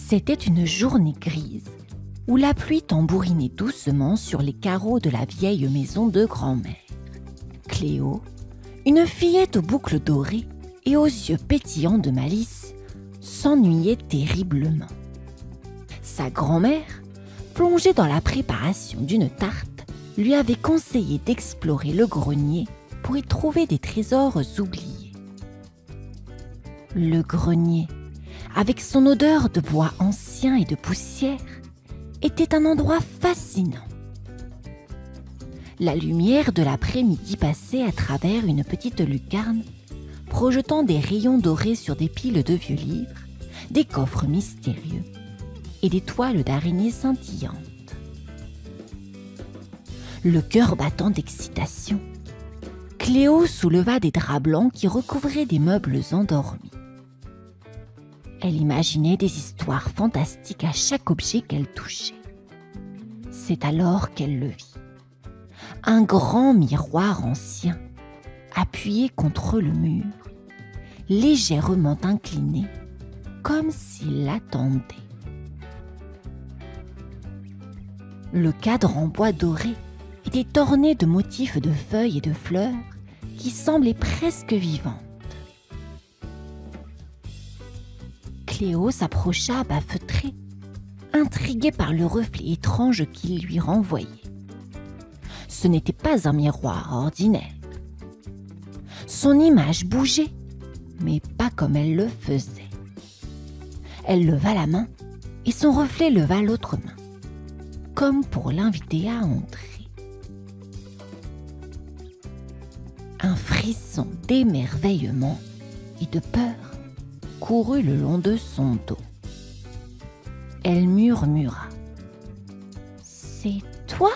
C'était une journée grise où la pluie tambourinait doucement sur les carreaux de la vieille maison de grand-mère. Cléo, une fillette aux boucles dorées et aux yeux pétillants de malice, s'ennuyait terriblement. Sa grand-mère, plongée dans la préparation d'une tarte, lui avait conseillé d'explorer le grenier pour y trouver des trésors oubliés. Le grenier, avec son odeur de bois ancien et de poussière, était un endroit fascinant. La lumière de l'après-midi passait à travers une petite lucarne, projetant des rayons dorés sur des piles de vieux livres, des coffres mystérieux et des toiles d'araignées scintillantes. Le cœur battant d'excitation, Cléo souleva des draps blancs qui recouvraient des meubles endormis. Elle imaginait des histoires fantastiques à chaque objet qu'elle touchait. C'est alors qu'elle le vit. Un grand miroir ancien, appuyé contre le mur, légèrement incliné, comme s'il l'attendait. Le cadre en bois doré était orné de motifs de feuilles et de fleurs qui semblaient presque vivantes. Cléo s'approcha à pas feutrés, intriguée par le reflet étrange qu'il lui renvoyait. Ce n'était pas un miroir ordinaire. Son image bougeait, mais pas comme elle le faisait. Elle leva la main et son reflet leva l'autre main, comme pour l'inviter à entrer. Un frisson d'émerveillement et de peur courut le long de son dos. Elle murmura : « C'est toi ?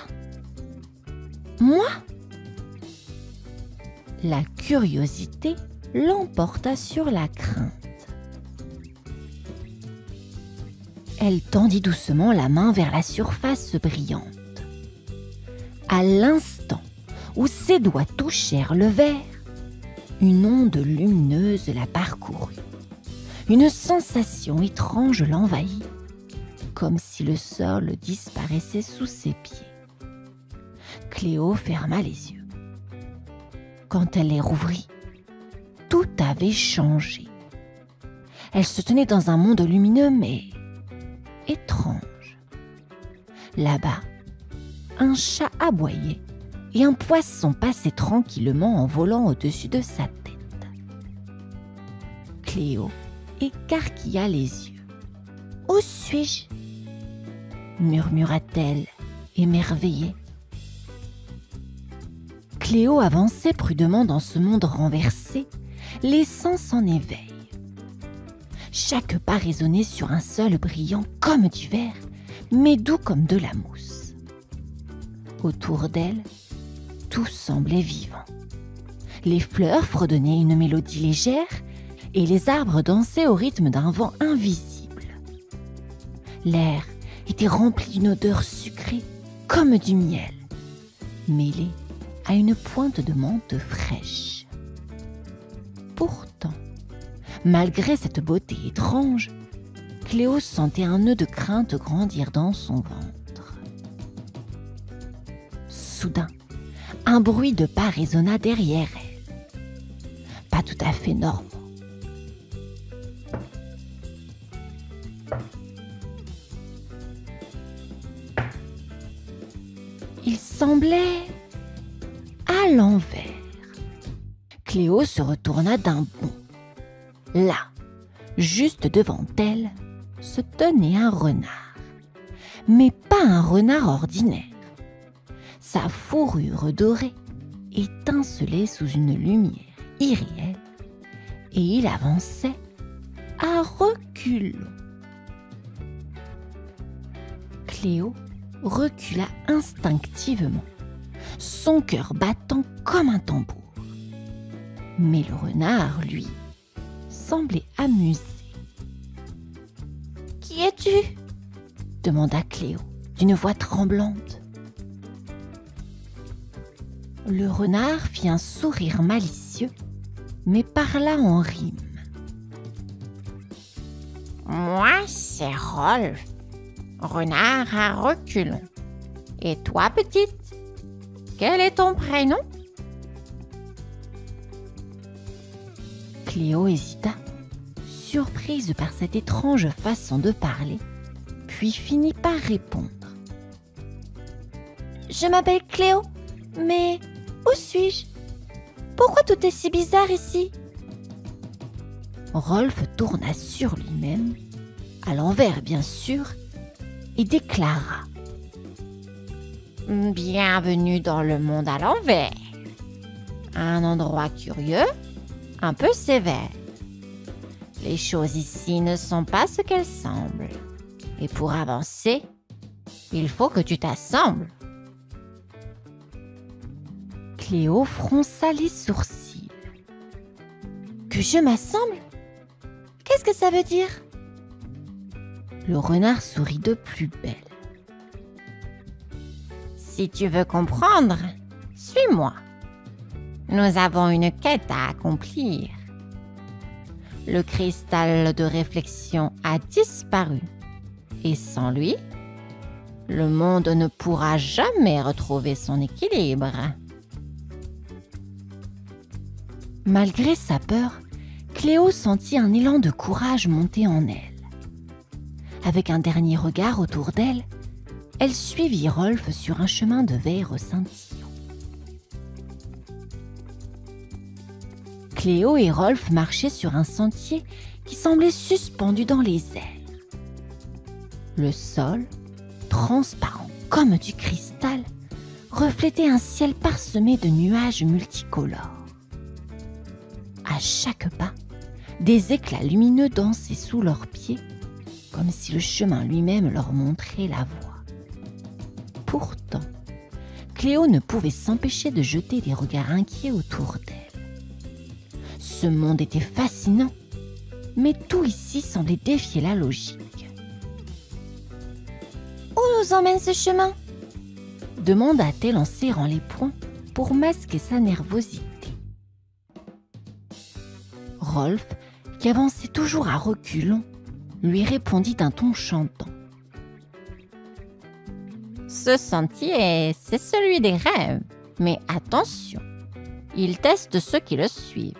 Moi ?» La curiosité l'emporta sur la crainte. Elle tendit doucement la main vers la surface brillante. À l'instant où ses doigts touchèrent le verre, une onde lumineuse la parcourut. Une sensation étrange l'envahit, comme si le sol disparaissait sous ses pieds. Cléo ferma les yeux. Quand elle les rouvrit, tout avait changé. Elle se tenait dans un monde lumineux mais étrange. Là-bas, un chat aboyait et un poisson passait tranquillement en volant au-dessus de sa tête. Cléo écarquilla les yeux. « Où suis-je » murmura-t-elle, émerveillée. Cléo avançait prudemment dans ce monde renversé, les sens en éveil. Chaque pas résonnait sur un sol brillant comme du verre, mais doux comme de la mousse. Autour d'elle, tout semblait vivant. Les fleurs fredonnaient une mélodie légère et les arbres dansaient au rythme d'un vent invisible. L'air était rempli d'une odeur sucrée comme du miel, mêlée à une pointe de menthe fraîche. Pourtant, malgré cette beauté étrange, Cléo sentait un nœud de crainte grandir dans son ventre. Soudain, un bruit de pas résonna derrière elle. Pas tout à fait normaux. Il semblait à l'envers. Cléo se retourna d'un bond. Là, juste devant elle, se tenait un renard. Mais pas un renard ordinaire. Sa fourrure dorée étincelait sous une lumière irréelle et il avançait à reculons. Cléo recula instinctivement, son cœur battant comme un tambour. Mais le renard, lui, semblait amusé. « Qui es-tu » demanda Cléo d'une voix tremblante. Le renard fit un sourire malicieux, mais parla en rime. « Moi, c'est Rolf, renard à reculons. Et toi, petite, quel est ton prénom? Cléo hésita, surprise par cette étrange façon de parler, puis finit par répondre. Je m'appelle Cléo, mais où suis-je? Pourquoi tout est si bizarre ici? Rolf tourna sur lui-même, à l'envers bien sûr, et déclara: Bienvenue dans le monde à l'envers. Un endroit curieux, un peu sévère. Les choses ici ne sont pas ce qu'elles semblent. Et pour avancer, il faut que tu t'assembles. Cléo fronça les sourcils. Que je m'assemble? Qu'est-ce que ça veut dire? Le renard sourit de plus belle. Si tu veux comprendre, suis-moi. Nous avons une quête à accomplir. Le cristal de réflexion a disparu. Et sans lui, le monde ne pourra jamais retrouver son équilibre. Malgré sa peur, Cléo sentit un élan de courage monter en elle. Avec un dernier regard autour d'elle, elle suivit Rolf sur un chemin de verre scintillant. Cléo et Rolf marchaient sur un sentier qui semblait suspendu dans les airs. Le sol, transparent comme du cristal, reflétait un ciel parsemé de nuages multicolores. À chaque pas, des éclats lumineux dansaient sous leurs pieds, comme si le chemin lui-même leur montrait la voie. Pourtant, Cléo ne pouvait s'empêcher de jeter des regards inquiets autour d'elle. Ce monde était fascinant, mais tout ici semblait défier la logique. « Où nous emmène ce chemin ?» demanda-t-elle en serrant les poings pour masquer sa nervosité. Rolf, qui avançait toujours à reculons, lui répondit d'un ton chantant. « Ce sentier, c'est celui des rêves, mais attention, il teste ceux qui le suivent.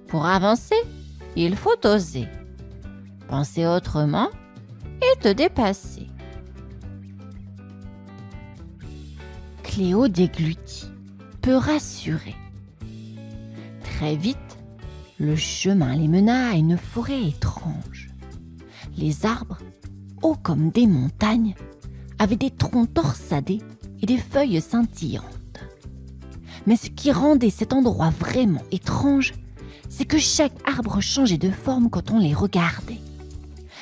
Pour avancer, il faut oser, penser autrement et te dépasser. » Cléo déglutit, peu rassurée. Très vite, le chemin les mena à une forêt étrange. Les arbres, hauts comme des montagnes, avaient des troncs torsadés et des feuilles scintillantes. Mais ce qui rendait cet endroit vraiment étrange, c'est que chaque arbre changeait de forme quand on les regardait.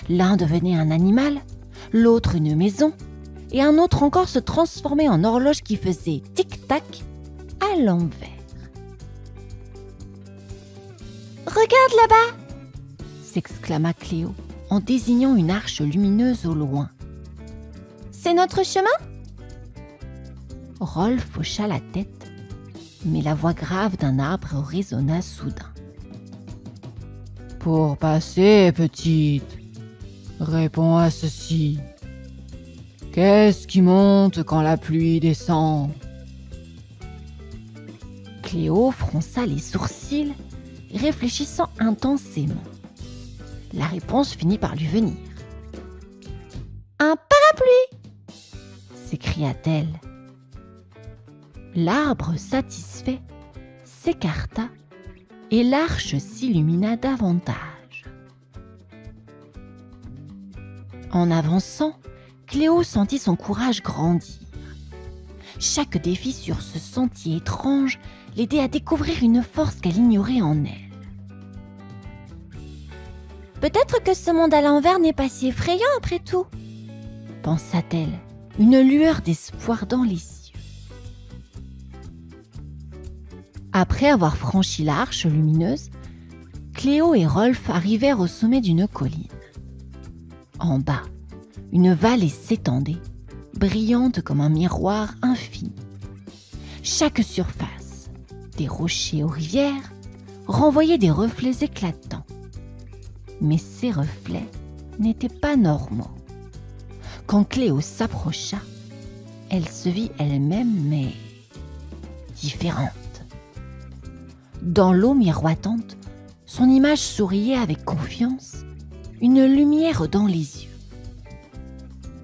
L'un devenait un animal, l'autre une maison, et un autre encore se transformait en horloge qui faisait tic-tac à l'envers. « Regarde là-bas !» s'exclama Cléo en désignant une arche lumineuse au loin. « C'est notre chemin ?» Rolf hocha la tête, mais la voix grave d'un arbre résonna soudain. « Pour passer, petite, réponds à ceci. Qu'est-ce qui monte quand la pluie descend ?» Cléo fronça les sourcils, réfléchissant intensément. La réponse finit par lui venir. « Un parapluie !» s'écria-t-elle. L'arbre satisfait s'écarta et l'arche s'illumina davantage. En avançant, Cléo sentit son courage grandir. Chaque défi sur ce sentier étrange l'aidait à découvrir une force qu'elle ignorait en elle. Peut-être que ce monde à l'envers n'est pas si effrayant après tout, pensa-t-elle, une lueur d'espoir dans les yeux. Après avoir franchi l'arche lumineuse, Cléo et Rolf arrivèrent au sommet d'une colline. En bas, une vallée s'étendait, brillante comme un miroir infini. Chaque surface, des rochers aux rivières, renvoyait des reflets éclatants. Mais ces reflets n'étaient pas normaux. Quand Cléo s'approcha, elle se vit elle-même, mais différente. Dans l'eau miroitante, son image souriait avec confiance, une lumière dans les yeux.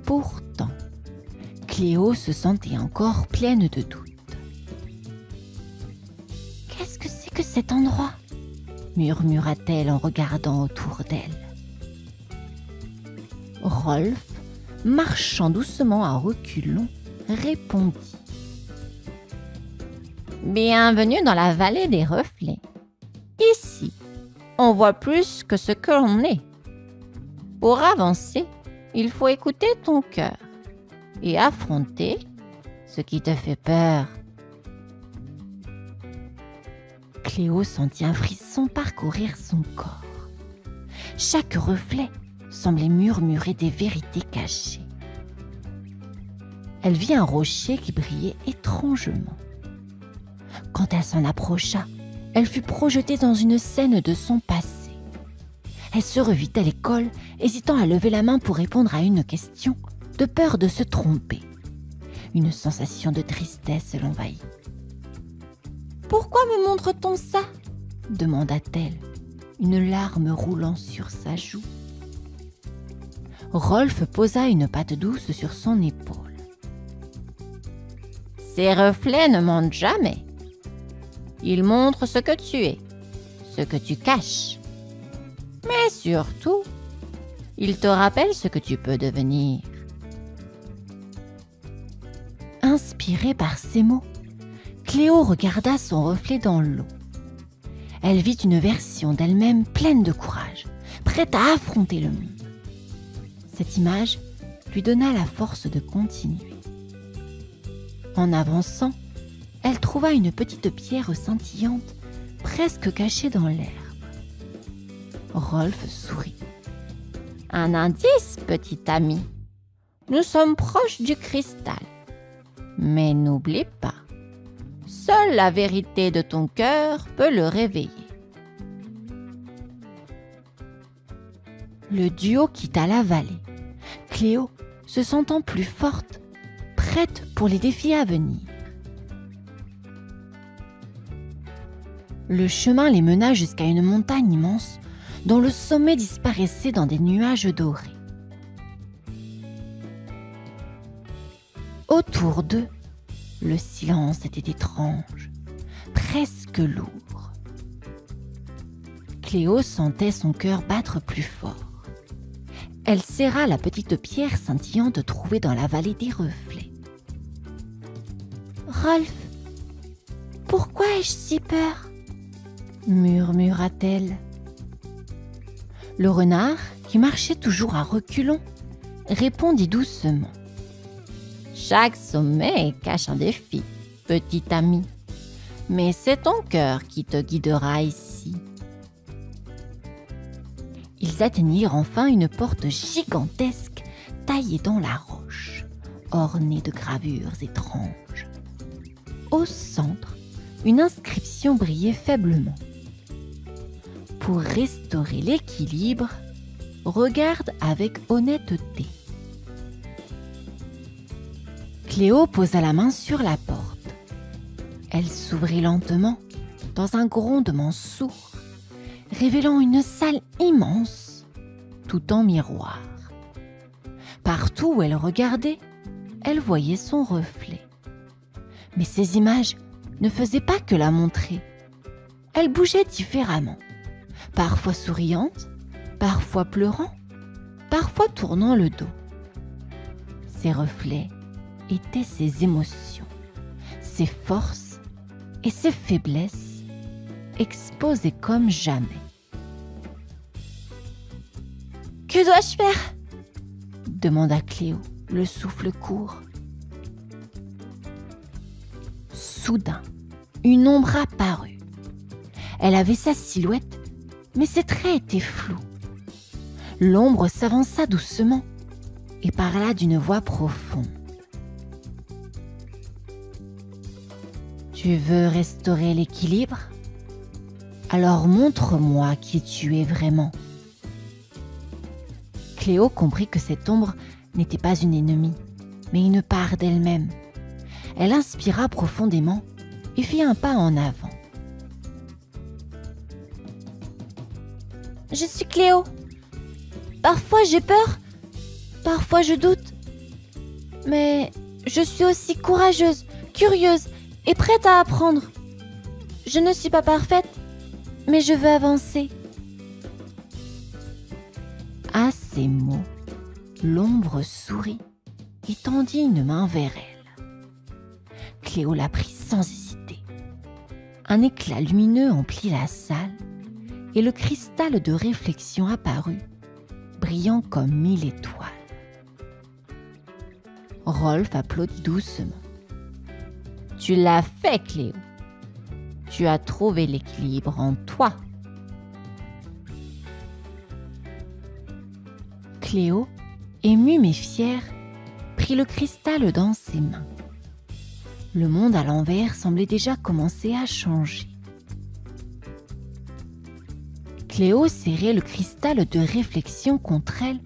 Pourtant, Cléo se sentait encore pleine de doutes. « Qu'est-ce que c'est que cet endroit ?» murmura-t-elle en regardant autour d'elle. Rolf, marchant doucement à reculons, répondit. « Bienvenue dans la vallée des reflets. Ici, on voit plus que ce que l'on est. Pour avancer, il faut écouter ton cœur et affronter ce qui te fait peur. » Cléo sentit un frisson parcourir son corps. Chaque reflet semblait murmurer des vérités cachées. Elle vit un rocher qui brillait étrangement. Quand elle s'en approcha, elle fut projetée dans une scène de son passé. Elle se revit à l'école, hésitant à lever la main pour répondre à une question, de peur de se tromper. Une sensation de tristesse l'envahit. « Pourquoi me montre-t-on ça ?» demanda-t-elle, une larme roulant sur sa joue. Rolf posa une patte douce sur son épaule. « Ces reflets ne mentent jamais. Ils montrent ce que tu es, ce que tu caches. Mais surtout, ils te rappellent ce que tu peux devenir. » Inspirée par ces mots, Cléo regarda son reflet dans l'eau. Elle vit une version d'elle-même pleine de courage, prête à affronter le monde. Cette image lui donna la force de continuer. En avançant, elle trouva une petite pierre scintillante, presque cachée dans l'herbe. Rolf sourit. « Un indice, petit ami. Nous sommes proches du cristal. Mais n'oublie pas, seule la vérité de ton cœur peut le réveiller. » Le duo quitta la vallée, Cléo se sentant plus forte, prête pour les défis à venir. Le chemin les mena jusqu'à une montagne immense dont le sommet disparaissait dans des nuages dorés. Autour d'eux, le silence était étrange, presque lourd. Cléo sentait son cœur battre plus fort. Elle serra la petite pierre scintillante trouvée dans la vallée des reflets. « Rolf, pourquoi ai-je si peur ?» murmura-t-elle. Le renard, qui marchait toujours à reculons, répondit doucement. « Chaque sommet cache un défi, petit ami, mais c'est ton cœur qui te guidera ici. » Ils atteignirent enfin une porte gigantesque taillée dans la roche, ornée de gravures étranges. Au centre, une inscription brillait faiblement. Pour restaurer l'équilibre, regarde avec honnêteté. Cléo posa la main sur la porte. Elle s'ouvrit lentement dans un grondement sourd, révélant une salle immense, tout en miroir. Partout où elle regardait, elle voyait son reflet. Mais ces images ne faisaient pas que la montrer. Elles bougeaient différemment, parfois souriantes, parfois pleurant, parfois tournant le dos. Ces reflets étaient ses émotions, ses forces et ses faiblesses, exposées comme jamais. « Que dois-je faire ?» demanda Cléo, le souffle court. Soudain, une ombre apparut. Elle avait sa silhouette, mais ses traits étaient flous. L'ombre s'avança doucement et parla d'une voix profonde. « Tu veux restaurer l'équilibre ? Alors montre-moi qui tu es vraiment. » Cléo comprit que cette ombre n'était pas une ennemie, mais une part d'elle-même. Elle inspira profondément et fit un pas en avant. « Je suis Cléo. Parfois j'ai peur, parfois je doute. Mais je suis aussi courageuse, curieuse et prête à apprendre. Je ne suis pas parfaite, mais je veux avancer. » À ces mots, l'ombre sourit et tendit une main vers elle. Cléo la prit sans hésiter. Un éclat lumineux emplit la salle et le cristal de réflexion apparut, brillant comme 1000 étoiles. Rolf applaudit doucement. « Tu l'as fait, Cléo. Tu as trouvé l'équilibre en toi. » Cléo, émue mais fière, prit le cristal dans ses mains. Le monde à l'envers semblait déjà commencer à changer. Cléo serrait le cristal de réflexion contre elle,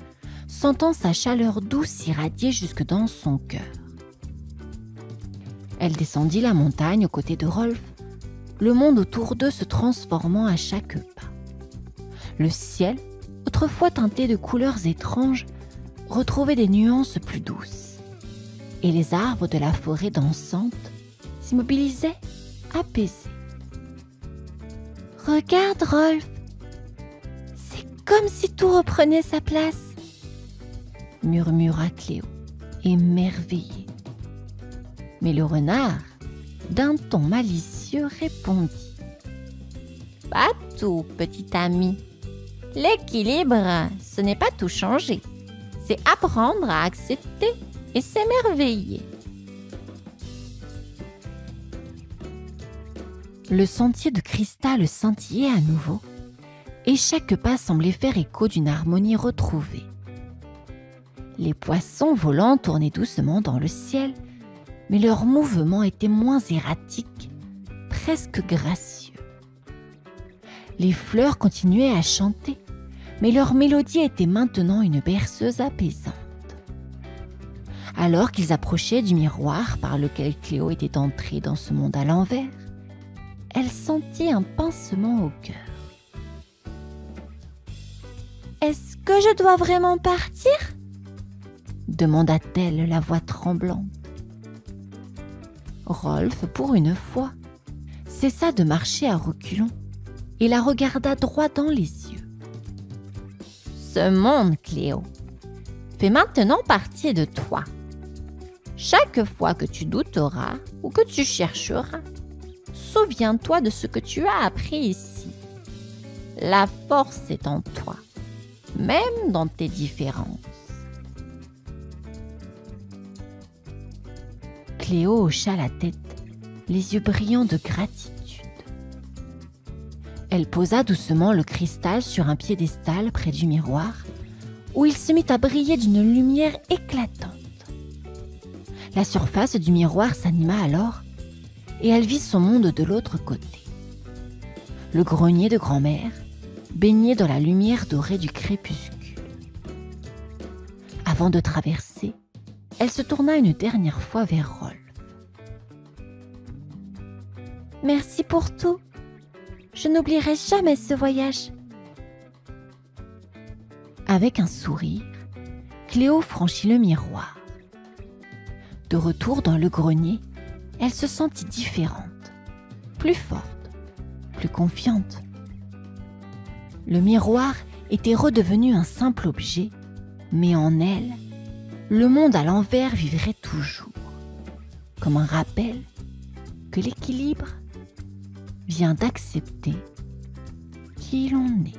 sentant sa chaleur douce irradier jusque dans son cœur. Elle descendit la montagne aux côtés de Rolf, le monde autour d'eux se transformant à chaque pas. Le ciel, autrefois teinté de couleurs étranges, retrouvait des nuances plus douces, et les arbres de la forêt dansante s'immobilisaient, apaisés. « Regarde, Rolf, c'est comme si tout reprenait sa place !» murmura Cléo, émerveillée. Mais le renard, d'un ton malicieux, répondit. « Pas tout, petit ami. L'équilibre, ce n'est pas tout changer. C'est apprendre à accepter et s'émerveiller. » Le sentier de cristal scintillait à nouveau, et chaque pas semblait faire écho d'une harmonie retrouvée. Les poissons volants tournaient doucement dans le ciel, mais leurs mouvements étaient moins erratiques, presque gracieux. Les fleurs continuaient à chanter, mais leur mélodie était maintenant une berceuse apaisante. Alors qu'ils approchaient du miroir par lequel Cléo était entrée dans ce monde à l'envers, elle sentit un pincement au cœur. « Est-ce que je dois vraiment partir ?» demanda-t-elle, la voix tremblante. Rolf, pour une fois, cessa de marcher à reculons et la regarda droit dans les yeux. « Ce monde, Cléo, fait maintenant partie de toi. Chaque fois que tu douteras ou que tu chercheras, souviens-toi de ce que tu as appris ici. La force est en toi, même dans tes différences. » Cléo hocha la tête, les yeux brillants de gratitude. Elle posa doucement le cristal sur un piédestal près du miroir, où il se mit à briller d'une lumière éclatante. La surface du miroir s'anima alors, et elle vit son monde de l'autre côté. Le grenier de grand-mère, baigné dans la lumière dorée du crépuscule. Avant de traverser, elle se tourna une dernière fois vers Rolf. « Merci pour tout. Je n'oublierai jamais ce voyage. » Avec un sourire, Cléo franchit le miroir. De retour dans le grenier, elle se sentit différente, plus forte, plus confiante. Le miroir était redevenu un simple objet, mais en elle, le monde à l'envers vivrait toujours, comme un rappel que l'équilibre vient d'accepter qui l'on est.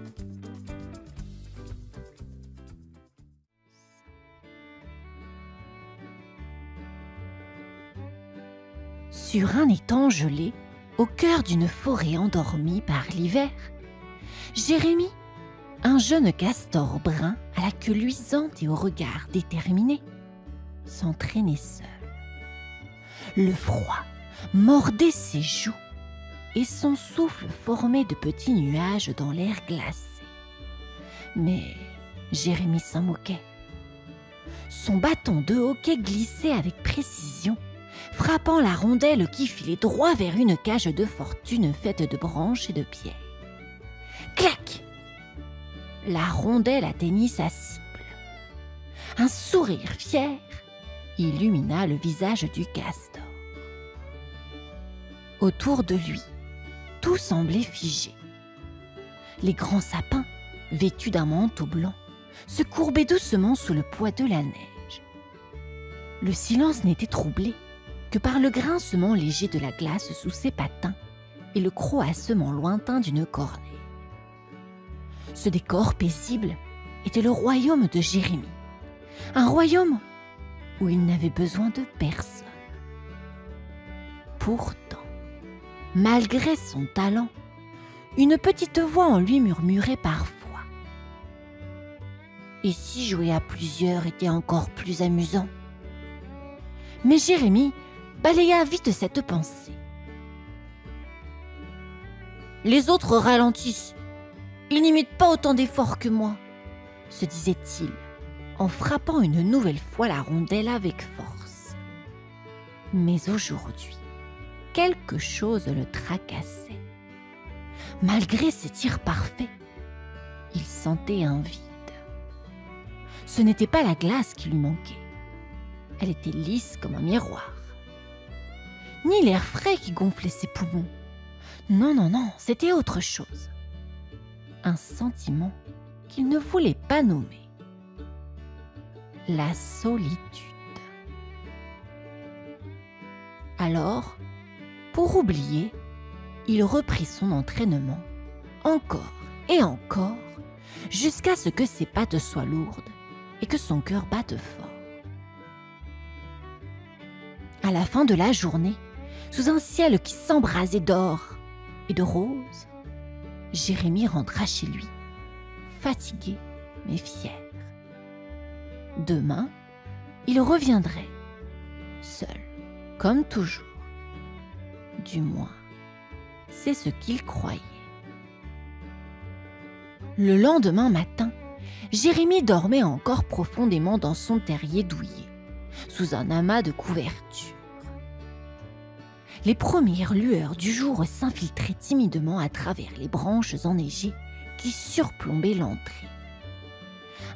Sur un étang gelé, au cœur d'une forêt endormie par l'hiver, Jérémie, un jeune castor brun à la queue luisante et au regard déterminé, s'entraînait seul. Le froid mordait ses joues et son souffle formait de petits nuages dans l'air glacé. Mais Jérémie s'en moquait. Son bâton de hockey glissait avec précision, frappant la rondelle qui filait droit vers une cage de fortune faite de branches et de pierres. Clac! La rondelle atteignit sa cible. Un sourire fier illumina le visage du castor. Autour de lui, tout semblait figé. Les grands sapins, vêtus d'un manteau blanc, se courbaient doucement sous le poids de la neige. Le silence n'était troublé que par le grincement léger de la glace sous ses patins et le croassement lointain d'une corneille. Ce décor paisible était le royaume de Jérémie, un royaume où il n'avait besoin de personne. Pourtant, malgré son talent, une petite voix en lui murmurait parfois. Et si jouer à plusieurs était encore plus amusant? Mais Jérémie balaya vite cette pensée. Les autres ralentissent. Ils n'imitent pas autant d'efforts que moi, se disait-il, en frappant une nouvelle fois la rondelle avec force. Mais aujourd'hui, quelque chose le tracassait. Malgré ses tirs parfaits, il sentait un vide. Ce n'était pas la glace qui lui manquait. Elle était lisse comme un miroir. Ni l'air frais qui gonflait ses poumons. Non, c'était autre chose. Un sentiment qu'il ne voulait pas nommer. La solitude. Alors, pour oublier, il reprit son entraînement, encore et encore, jusqu'à ce que ses pattes soient lourdes et que son cœur batte fort. À la fin de la journée, sous un ciel qui s'embrasait d'or et de rose, Jérémie rentra chez lui, fatigué mais fier. Demain, il reviendrait, seul, comme toujours. Du moins, c'est ce qu'il croyait. Le lendemain matin, Jérémie dormait encore profondément dans son terrier douillet, sous un amas de couvertures. Les premières lueurs du jour s'infiltraient timidement à travers les branches enneigées qui surplombaient l'entrée.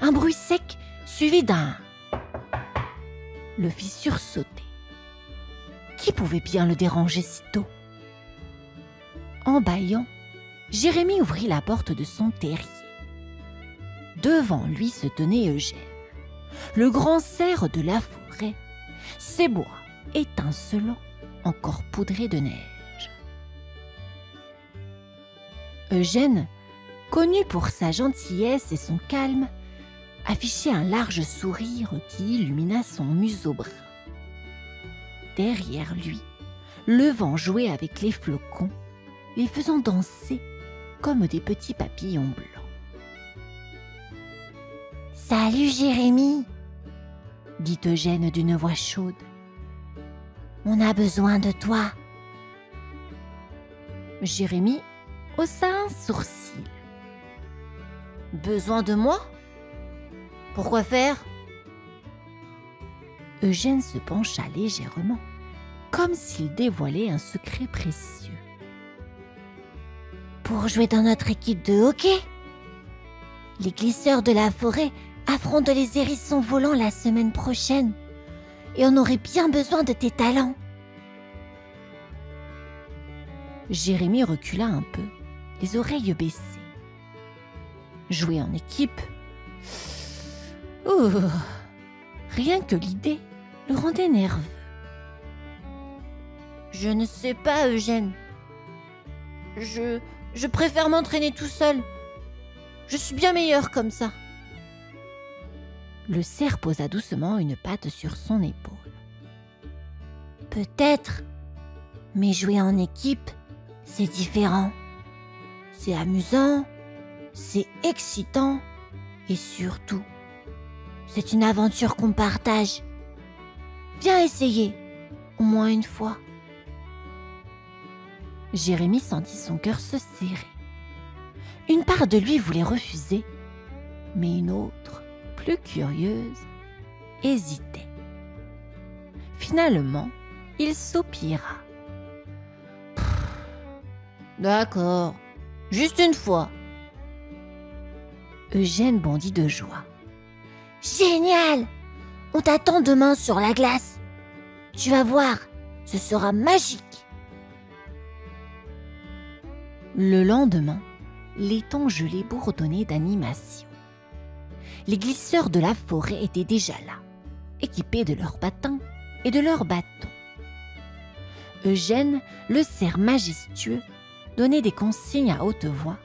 Un bruit sec suivi d'un « le fit sursauter. Qui pouvait bien le déranger si tôt? En bâillant, Jérémie ouvrit la porte de son terrier. Devant lui se tenait Eugène, le grand cerf de la forêt, ses bois étincelants, encore poudrés de neige. Eugène, connu pour sa gentillesse et son calme, affichait un large sourire qui illumina son museau brun. Derrière lui, le vent jouait avec les flocons, les faisant danser comme des petits papillons blancs. « Salut Jérémie !» dit Eugène d'une voix chaude. « On a besoin de toi. » Jérémie haussa un sourcil. « Besoin de moi? Pourquoi faire ?» Eugène se pencha légèrement, comme s'il dévoilait un secret précieux. « Pour jouer dans notre équipe de hockey. Les glisseurs de la forêt affrontent les hérissons volants la semaine prochaine et on aurait bien besoin de tes talents. » Jérémie recula un peu, les oreilles baissées. Jouer en équipe? Ouh, rien que l'idée le rendait nerveux. « Je ne sais pas, Eugène. Je préfère m'entraîner tout seul. Je suis bien meilleur comme ça. » Le cerf posa doucement une patte sur son épaule. « Peut-être, mais jouer en équipe, c'est différent. C'est amusant, c'est excitant et surtout, c'est une aventure qu'on partage. Viens essayer, au moins une fois. » Jérémie sentit son cœur se serrer. Une part de lui voulait refuser, Mais une autre, plus curieuse, hésitait. Finalement, il soupira. « D'accord, juste une fois. » Eugène bondit de joie. « Génial! On t'attend demain sur la glace. Tu vas voir, ce sera magique. » Le lendemain, l'étang gelé bourdonnait d'animation. Les glisseurs de la forêt étaient déjà là, équipés de leurs patins et de leurs bâtons. Eugène, le cerf majestueux, donnait des consignes à haute voix,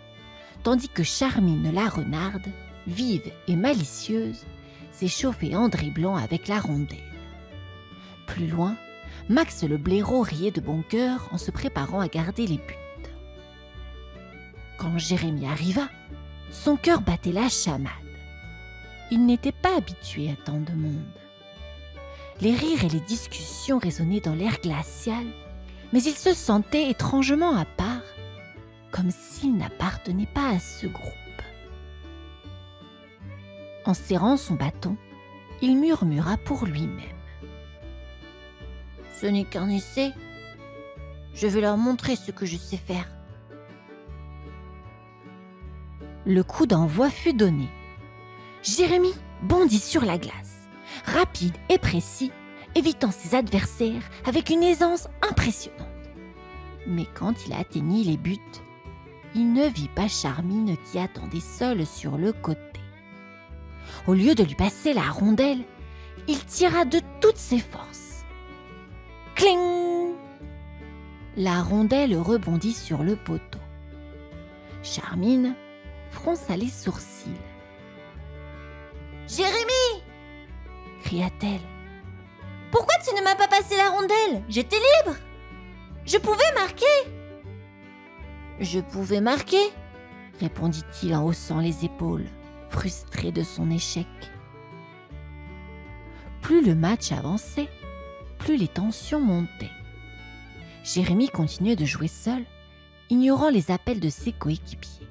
tandis que Charmine la renarde, vive et malicieuse, s'échauffait en dribblant avec la rondelle. Plus loin, Max le blaireau riait de bon cœur en se préparant à garder les buts. Quand Jérémie arriva, son cœur battait la chamade. Il n'était pas habitué à tant de monde. Les rires et les discussions résonnaient dans l'air glacial, mais il se sentait étrangement à part, comme s'il n'appartenait pas à ce groupe. En serrant son bâton, il murmura pour lui-même. « Ce n'est qu'un essai. Je vais leur montrer ce que je sais faire. » Le coup d'envoi fut donné. Jérémie bondit sur la glace, rapide et précis, évitant ses adversaires avec une aisance impressionnante. Mais quand il atteignit les buts, il ne vit pas Charmine qui attendait seule sur le côté. Au lieu de lui passer la rondelle, il tira de toutes ses forces. Cling! La rondelle rebondit sur le poteau. Charmine fronça les sourcils. « Jérémie !» cria-t-elle. « Pourquoi tu ne m'as pas passé la rondelle? J'étais libre! Je pouvais marquer !»« Je pouvais marquer !» répondit-il en haussant les épaules, frustré de son échec. Plus le match avançait, plus les tensions montaient. Jérémie continuait de jouer seul, ignorant les appels de ses coéquipiers.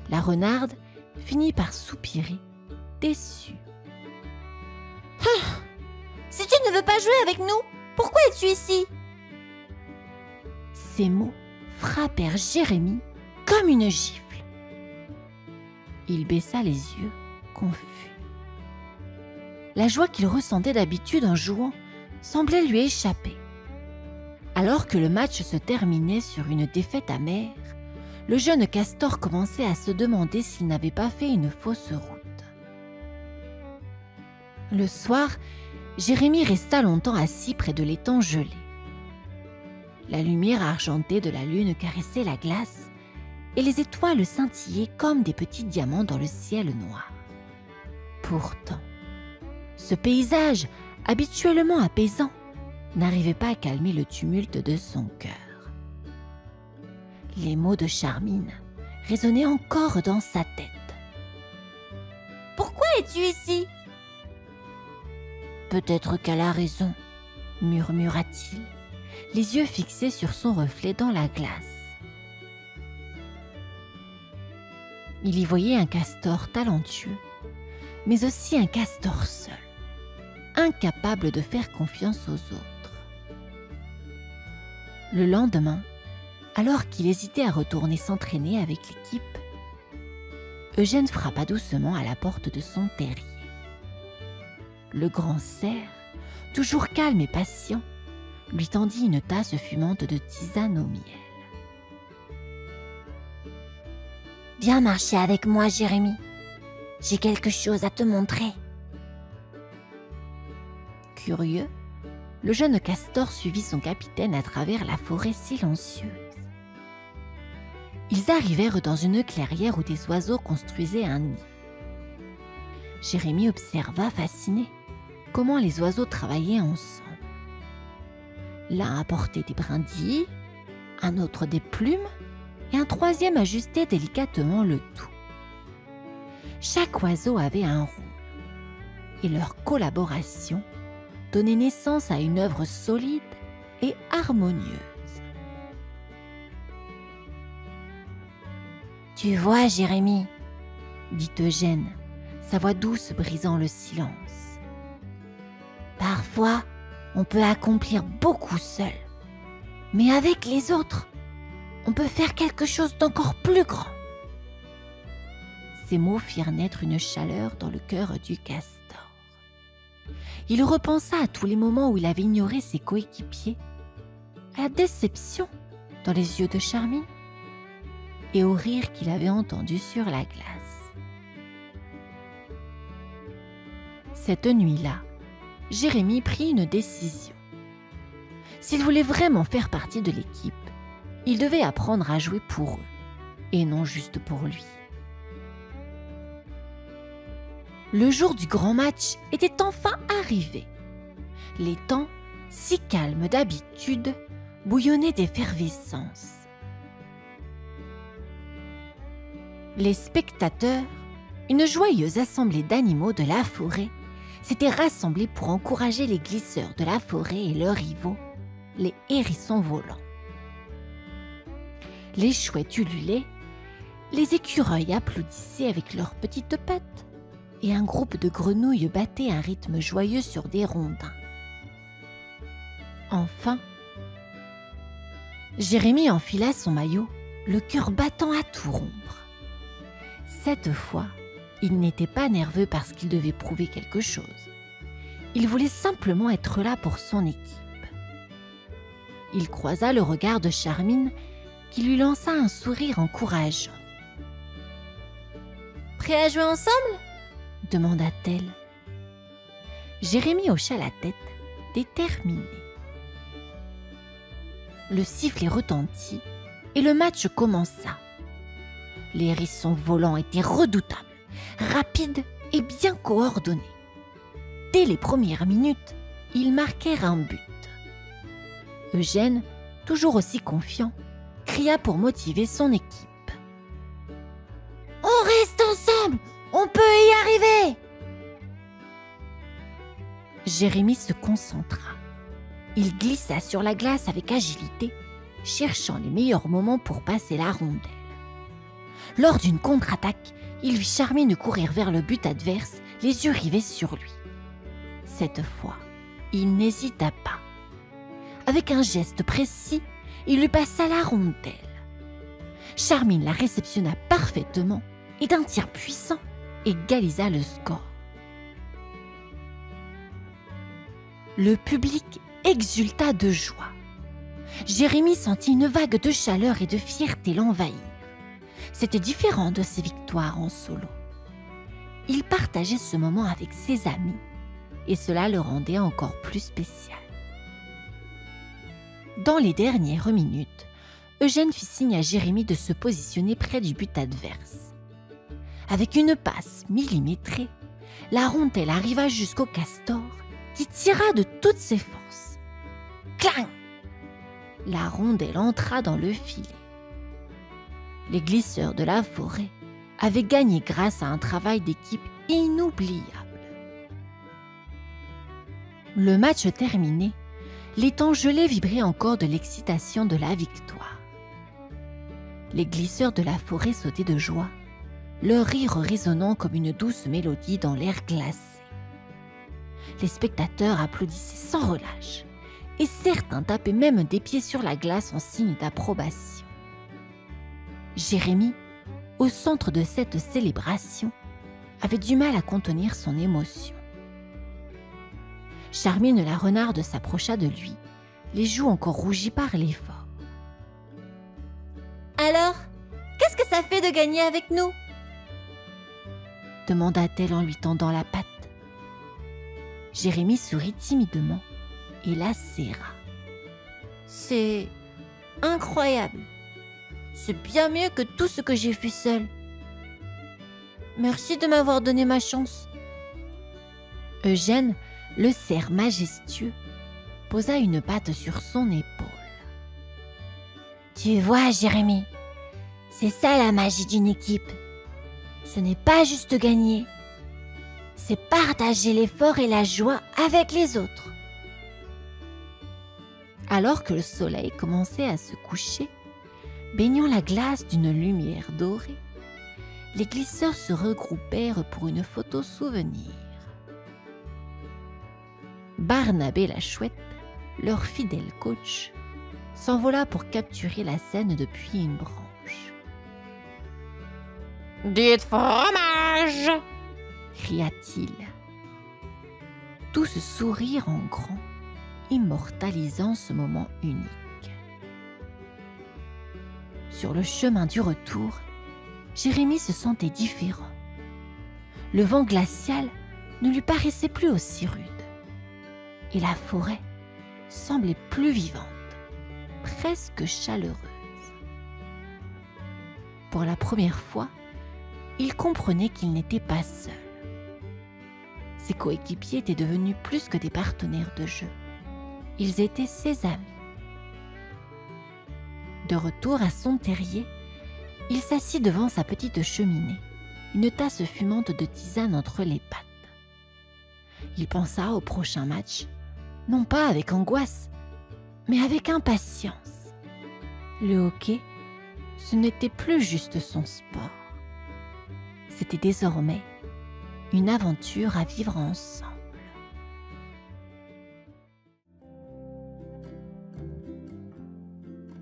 La renarde finit par soupirer, déçue. Ah, « Si tu ne veux pas jouer avec nous, pourquoi es-tu ici ?» Ces mots frappèrent Jérémie comme une gifle. Il baissa les yeux, confus. La joie qu'il ressentait d'habitude en jouant semblait lui échapper. Alors que le match se terminait sur une défaite amère, le jeune castor commençait à se demander s'il n'avait pas fait une fausse route. Le soir, Jérémie resta longtemps assis près de l'étang gelé. La lumière argentée de la lune caressait la glace et les étoiles scintillaient comme des petits diamants dans le ciel noir. Pourtant, ce paysage, habituellement apaisant, n'arrivait pas à calmer le tumulte de son cœur. Les mots de Charmine résonnaient encore dans sa tête. « Pourquoi es-tu ici ?»« Peut-être qu'elle a raison, » murmura-t-il, les yeux fixés sur son reflet dans la glace. Il y voyait un castor talentueux, mais aussi un castor seul, incapable de faire confiance aux autres. Le lendemain, alors qu'il hésitait à retourner s'entraîner avec l'équipe, Eugène frappa doucement à la porte de son terrier. Le grand cerf, toujours calme et patient, lui tendit une tasse fumante de tisane au miel. « Viens marcher avec moi, Jérémie. J'ai quelque chose à te montrer. » Curieux, le jeune castor suivit son capitaine à travers la forêt silencieuse. Ils arrivèrent dans une clairière où des oiseaux construisaient un nid. Jérémie observa, fasciné, comment les oiseaux travaillaient ensemble. L'un apportait des brindilles, un autre des plumes, et un troisième ajustait délicatement le tout. Chaque oiseau avait un rôle, et leur collaboration donnait naissance à une œuvre solide et harmonieuse. « Tu vois, Jérémie, dit Eugène, sa voix douce brisant le silence. « Parfois, on peut accomplir beaucoup seul, mais avec les autres, on peut faire quelque chose d'encore plus grand. » Ces mots firent naître une chaleur dans le cœur du castor. Il repensa à tous les moments où il avait ignoré ses coéquipiers, à la déception dans les yeux de Charmine et au rire qu'il avait entendu sur la glace. Cette nuit-là, Jérémie prit une décision. S'il voulait vraiment faire partie de l'équipe, il devait apprendre à jouer pour eux et non juste pour lui. Le jour du grand match était enfin arrivé. Les temps, si calmes d'habitude, bouillonnaient d'effervescence. Les spectateurs, une joyeuse assemblée d'animaux de la forêt, s'étaient rassemblés pour encourager les glisseurs de la forêt et leurs rivaux, les hérissons volants. Les chouettes ululaient, les écureuils applaudissaient avec leurs petites pattes, et un groupe de grenouilles battait un rythme joyeux sur des rondins. Enfin, Jérémie enfila son maillot, le cœur battant à tout rompre. Cette fois, il n'était pas nerveux parce qu'il devait prouver quelque chose. Il voulait simplement être là pour son équipe. Il croisa le regard de Charmine qui lui lança un sourire encourageant. « Prêt à jouer ensemble ?» demanda-t-elle. Jérémie hocha la tête, déterminé. Le sifflet retentit et le match commença. Les hérissons volants étaient redoutables, rapides et bien coordonnés. Dès les premières minutes, ils marquèrent un but. Eugène, toujours aussi confiant, cria pour motiver son équipe. « On reste ensemble! On peut y arriver !» Jérémie se concentra. Il glissa sur la glace avec agilité, cherchant les meilleurs moments pour passer la rondelle. Lors d'une contre-attaque, il vit Charmine courir vers le but adverse, les yeux rivés sur lui. Cette fois, il n'hésita pas. Avec un geste précis, il lui passa la rondelle. Charmine la réceptionna parfaitement et d'un tir puissant, égalisa le score. Le public exulta de joie. Jérémie sentit une vague de chaleur et de fierté l'envahir. C'était différent de ses victoires en solo. Il partageait ce moment avec ses amis et cela le rendait encore plus spécial. Dans les dernières minutes, Eugène fit signe à Jérémie de se positionner près du but adverse. Avec une passe millimétrée, la rondelle arriva jusqu'au castor qui tira de toutes ses forces. Clang! La rondelle entra dans le filet. Les glisseurs de la forêt avaient gagné grâce à un travail d'équipe inoubliable. Le match terminé, les temps gelés vibraient encore de l'excitation de la victoire. Les glisseurs de la forêt sautaient de joie, leur rire résonnant comme une douce mélodie dans l'air glacé. Les spectateurs applaudissaient sans relâche, et certains tapaient même des pieds sur la glace en signe d'approbation. Jérémie, au centre de cette célébration, avait du mal à contenir son émotion. Charmine la renarde s'approcha de lui, les joues encore rougies par l'effort. « Alors, qu'est-ce que ça fait de gagner avec nous ?» demanda-t-elle en lui tendant la patte. Jérémie sourit timidement et la serra. « C'est incroyable. C'est bien mieux que tout ce que j'ai fait seul. Merci de m'avoir donné ma chance. » Eugène, le cerf majestueux, posa une patte sur son épaule. « Tu vois, Jérémie, c'est ça la magie d'une équipe. Ce n'est pas juste gagner, c'est partager l'effort et la joie avec les autres. » Alors que le soleil commençait à se coucher, baignant la glace d'une lumière dorée, les glisseurs se regroupèrent pour une photo souvenir. Barnabé la chouette, leur fidèle coach, s'envola pour capturer la scène depuis une branche. « Dites fromage !» cria-t-il. Tous sourirent en grand, immortalisant ce moment unique. Sur le chemin du retour, Jérémie se sentait différent. Le vent glacial ne lui paraissait plus aussi rude. Et la forêt semblait plus vivante, presque chaleureuse. Pour la première fois, il comprenait qu'il n'était pas seul. Ses coéquipiers étaient devenus plus que des partenaires de jeu. Ils étaient ses amis. De retour à son terrier, il s'assit devant sa petite cheminée, une tasse fumante de tisane entre les pattes. Il pensa au prochain match, non pas avec angoisse, mais avec impatience. Le hockey, ce n'était plus juste son sport. C'était désormais une aventure à vivre ensemble.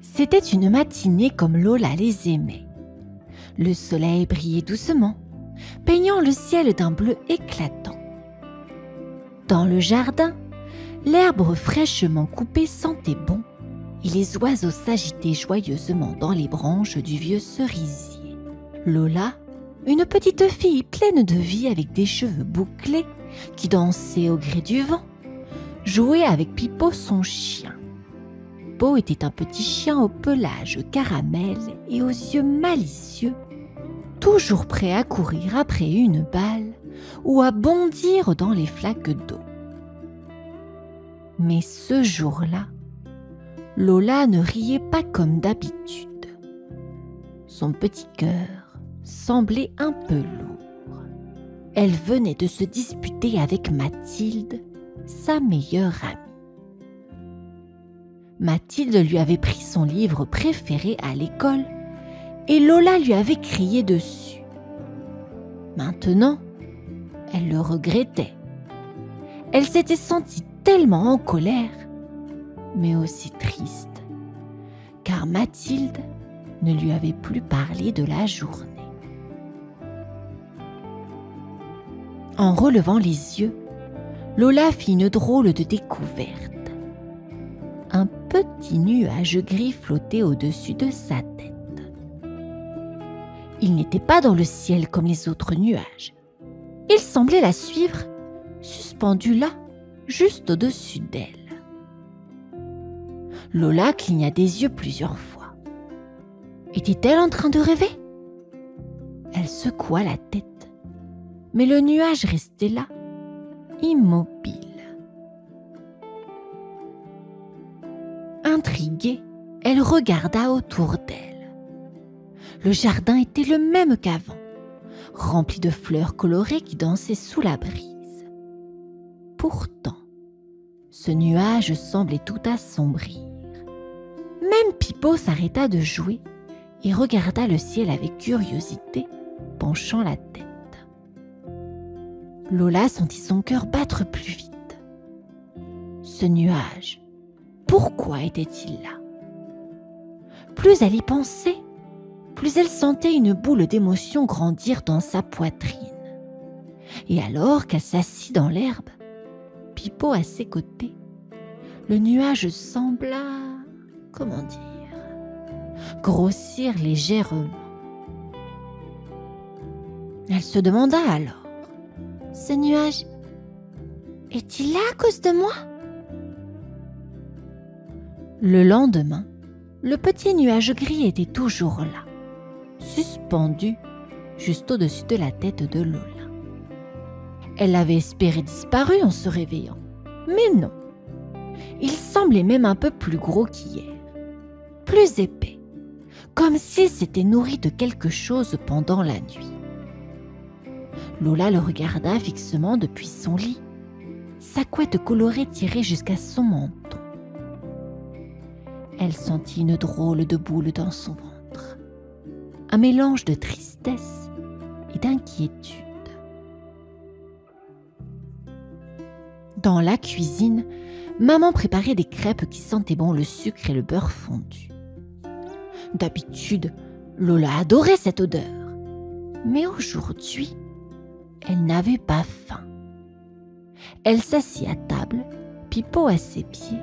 C'était une matinée comme Lola les aimait. Le soleil brillait doucement, peignant le ciel d'un bleu éclatant. Dans le jardin, l'herbe fraîchement coupée sentait bon et les oiseaux s'agitaient joyeusement dans les branches du vieux cerisier. Lola, une petite fille pleine de vie avec des cheveux bouclés qui dansait au gré du vent, jouait avec Pipo son chien. Pipo était un petit chien au pelage caramel et aux yeux malicieux, toujours prêt à courir après une balle ou à bondir dans les flaques d'eau. Mais ce jour-là, Lola ne riait pas comme d'habitude. Son petit cœur semblait un peu lourd. Elle venait de se disputer avec Mathilde, sa meilleure amie. Mathilde lui avait pris son livre préféré à l'école et Lola lui avait crié dessus. Maintenant, elle le regrettait. Elle s'était sentie tellement en colère, mais aussi triste, car Mathilde ne lui avait plus parlé de la journée. En relevant les yeux, Lola fit une drôle de découverte. Un petit nuage gris flottait au-dessus de sa tête. Il n'était pas dans le ciel comme les autres nuages. Il semblait la suivre, suspendu là, juste au-dessus d'elle. Lola cligna des yeux plusieurs fois. Était-elle en train de rêver? Elle secoua la tête, mais le nuage restait là, immobile. Intriguée, elle regarda autour d'elle. Le jardin était le même qu'avant, rempli de fleurs colorées qui dansaient sous la brise. Pourtant, ce nuage semblait tout assombrir. Même Pipo s'arrêta de jouer et regarda le ciel avec curiosité, penchant la tête. Lola sentit son cœur battre plus vite. Ce nuage, pourquoi était-il là? Plus elle y pensait, plus elle sentait une boule d'émotion grandir dans sa poitrine. Et alors qu'elle s'assit dans l'herbe, Pipo à ses côtés, le nuage sembla, comment dire, grossir légèrement. Elle se demanda alors, ce nuage, est-il là à cause de moi? Le lendemain, le petit nuage gris était toujours là, suspendu juste au-dessus de la tête de Lola. Elle avait espéré disparu en se réveillant, mais non. Il semblait même un peu plus gros qu'hier, plus épais, comme s'il s'était nourri de quelque chose pendant la nuit. Lola le regarda fixement depuis son lit, sa couette colorée tirée jusqu'à son menton. Elle sentit une drôle de boule dans son ventre, un mélange de tristesse et d'inquiétude. Dans la cuisine, maman préparait des crêpes qui sentaient bon le sucre et le beurre fondu. D'habitude, Lola adorait cette odeur. Mais aujourd'hui, elle n'avait pas faim. Elle s'assit à table, Pipo à ses pieds,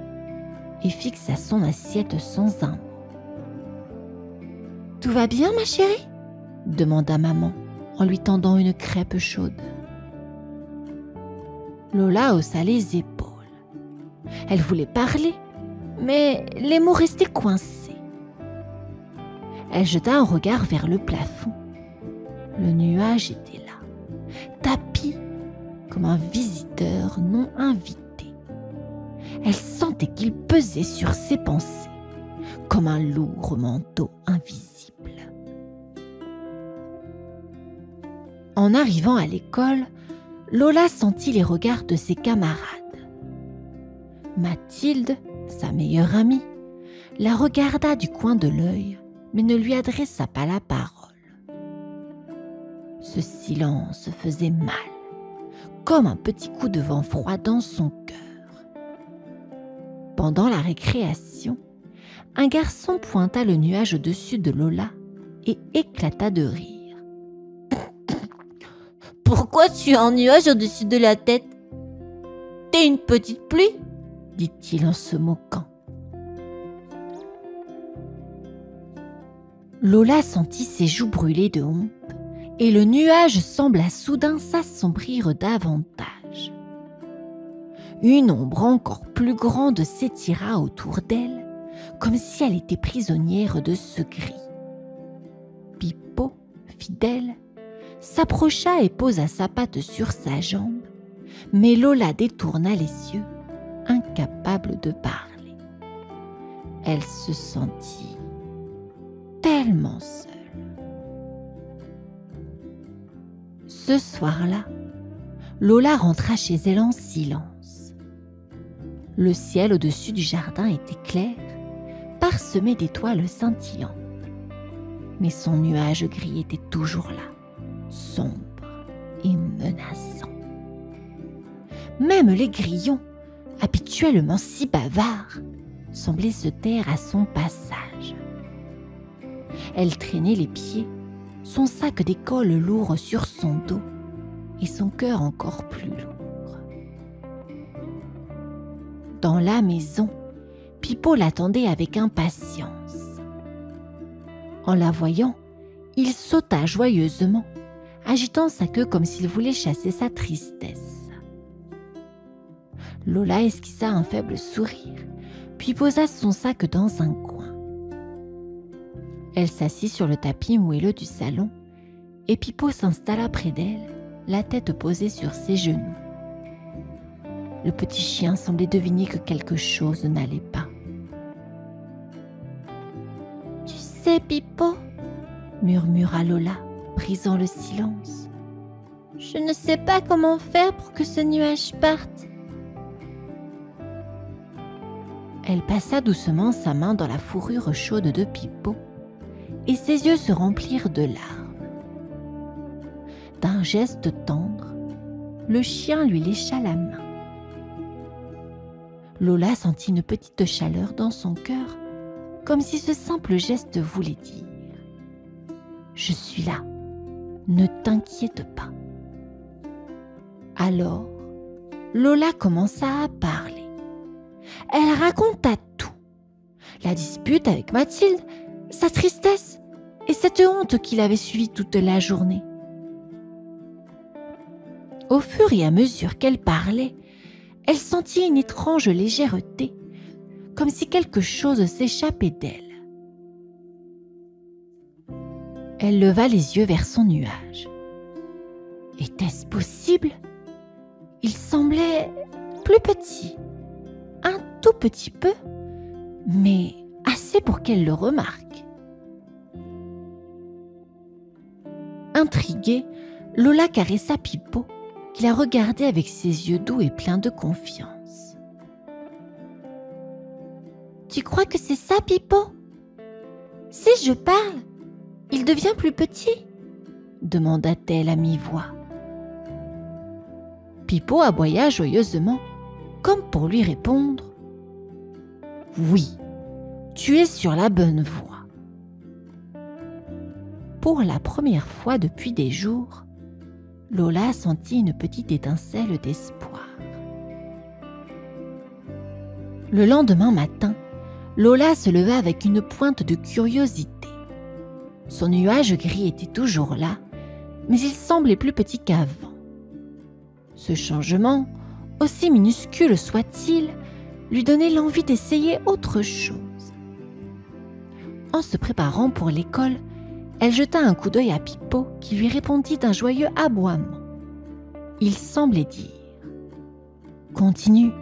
et fixa son assiette sans un mot. « Tout va bien, ma chérie ?» demanda maman en lui tendant une crêpe chaude. Lola haussa les épaules. Elle voulait parler, mais les mots restaient coincés. Elle jeta un regard vers le plafond. Le nuage était là, tapi comme un visiteur non invité. Elle sentait qu'il pesait sur ses pensées, comme un lourd manteau invisible. En arrivant à l'école, Lola sentit les regards de ses camarades. Mathilde, sa meilleure amie, la regarda du coin de l'œil, mais ne lui adressa pas la parole. Ce silence faisait mal, comme un petit coup de vent froid dans son cœur. Pendant la récréation, un garçon pointa le nuage au-dessus de Lola et éclata de rire. « Pourquoi tu as un nuage au-dessus de la tête ? T'es une petite pluie ?» dit-il en se moquant. Lola sentit ses joues brûler de honte et le nuage sembla soudain s'assombrir davantage. Une ombre encore plus grande s'étira autour d'elle, comme si elle était prisonnière de ce gris. Pipo, fidèle, s'approcha et posa sa patte sur sa jambe, mais Lola détourna les yeux, incapable de parler. Elle se sentit tellement seule. Ce soir-là, Lola rentra chez elle en silence. Le ciel au-dessus du jardin était clair, parsemé d'étoiles scintillantes. Mais son nuage gris était toujours là, sombre et menaçant. Même les grillons, habituellement si bavards, semblaient se taire à son passage. Elle traînait les pieds, son sac d'école lourd sur son dos et son cœur encore plus lourd. Dans la maison, Pipo l'attendait avec impatience. En la voyant, il sauta joyeusement, agitant sa queue comme s'il voulait chasser sa tristesse. Lola esquissa un faible sourire, puis posa son sac dans un coin. Elle s'assit sur le tapis moelleux du salon et Pipo s'installa près d'elle, la tête posée sur ses genoux. Le petit chien semblait deviner que quelque chose n'allait pas. « Tu sais, Pipo » murmura Lola, brisant le silence. « Je ne sais pas comment faire pour que ce nuage parte. » Elle passa doucement sa main dans la fourrure chaude de Pipo et ses yeux se remplirent de larmes. D'un geste tendre, le chien lui lécha la main. Lola sentit une petite chaleur dans son cœur, comme si ce simple geste voulait dire « Je suis là, ne t'inquiète pas ». Alors, Lola commença à parler. Elle raconta tout. La dispute avec Mathilde, sa tristesse et cette honte qui l'avait suivie toute la journée. Au fur et à mesure qu'elle parlait, elle sentit une étrange légèreté, comme si quelque chose s'échappait d'elle. Elle leva les yeux vers son nuage. Était-ce possible ? Il semblait plus petit, un tout petit peu, mais assez pour qu'elle le remarque. Intriguée, Lola caressa Pipo, qui la regardait avec ses yeux doux et pleins de confiance. « Tu crois que c'est ça, Pipo ? Si je parle, il devient plus petit. demanda-t-elle à mi-voix. Pipo aboya joyeusement, comme pour lui répondre « Oui, tu es sur la bonne voie. » Pour la première fois depuis des jours, Lola sentit une petite étincelle d'espoir. Le lendemain matin, Lola se leva avec une pointe de curiosité. Son nuage gris était toujours là, mais il semblait plus petit qu'avant. Ce changement, aussi minuscule soit-il, lui donnait l'envie d'essayer autre chose. En se préparant pour l'école, elle jeta un coup d'œil à Pipo qui lui répondit d'un joyeux aboiement. Il semblait dire « Continue,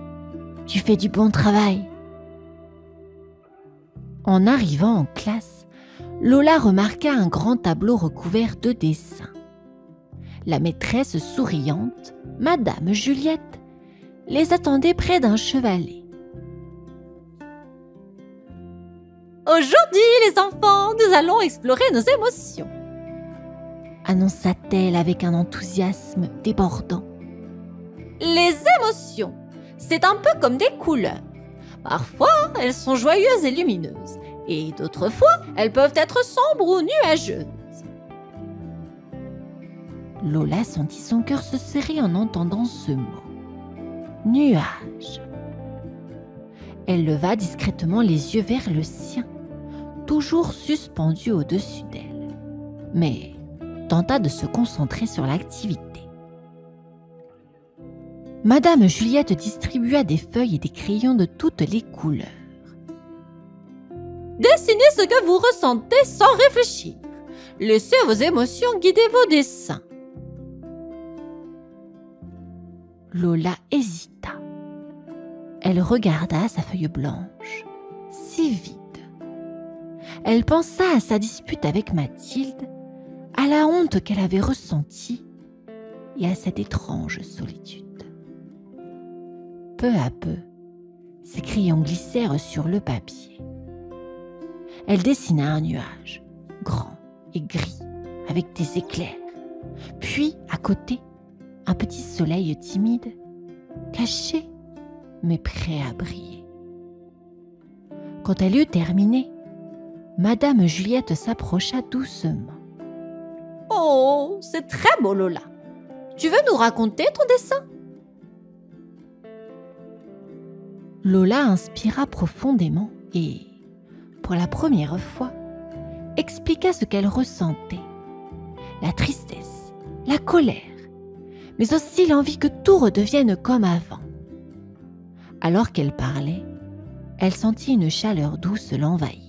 tu fais du bon travail !» En arrivant en classe, Lola remarqua un grand tableau recouvert de dessins. La maîtresse souriante, Madame Juliette, les attendait près d'un chevalet. « Aujourd'hui, les enfants, nous allons explorer nos émotions !» annonça-t-elle avec un enthousiasme débordant. « Les émotions, c'est un peu comme des couleurs. Parfois, elles sont joyeuses et lumineuses, et d'autres fois, elles peuvent être sombres ou nuageuses. » Lola sentit son cœur se serrer en entendant ce mot. Nuage. Elle leva discrètement les yeux vers le sien, toujours suspendu au-dessus d'elle, mais tenta de se concentrer sur l'activité. Madame Juliette distribua des feuilles et des crayons de toutes les couleurs. Dessinez ce que vous ressentez sans réfléchir. Laissez vos émotions guider vos dessins. Lola hésita. Elle regarda sa feuille blanche, si vide. Elle pensa à sa dispute avec Mathilde, à la honte qu'elle avait ressentie et à cette étrange solitude. Peu à peu, ses crayons glissèrent sur le papier. Elle dessina un nuage, grand et gris, avec des éclairs. Puis, à côté, un petit soleil timide, caché, mais prêt à briller. Quand elle eut terminé, Madame Juliette s'approcha doucement. « Oh, c'est très beau, Lola. Tu veux nous raconter ton dessin ?» Lola inspira profondément et, pour la première fois, expliqua ce qu'elle ressentait. La tristesse, la colère, mais aussi l'envie que tout redevienne comme avant. Alors qu'elle parlait, elle sentit une chaleur douce l'envahir.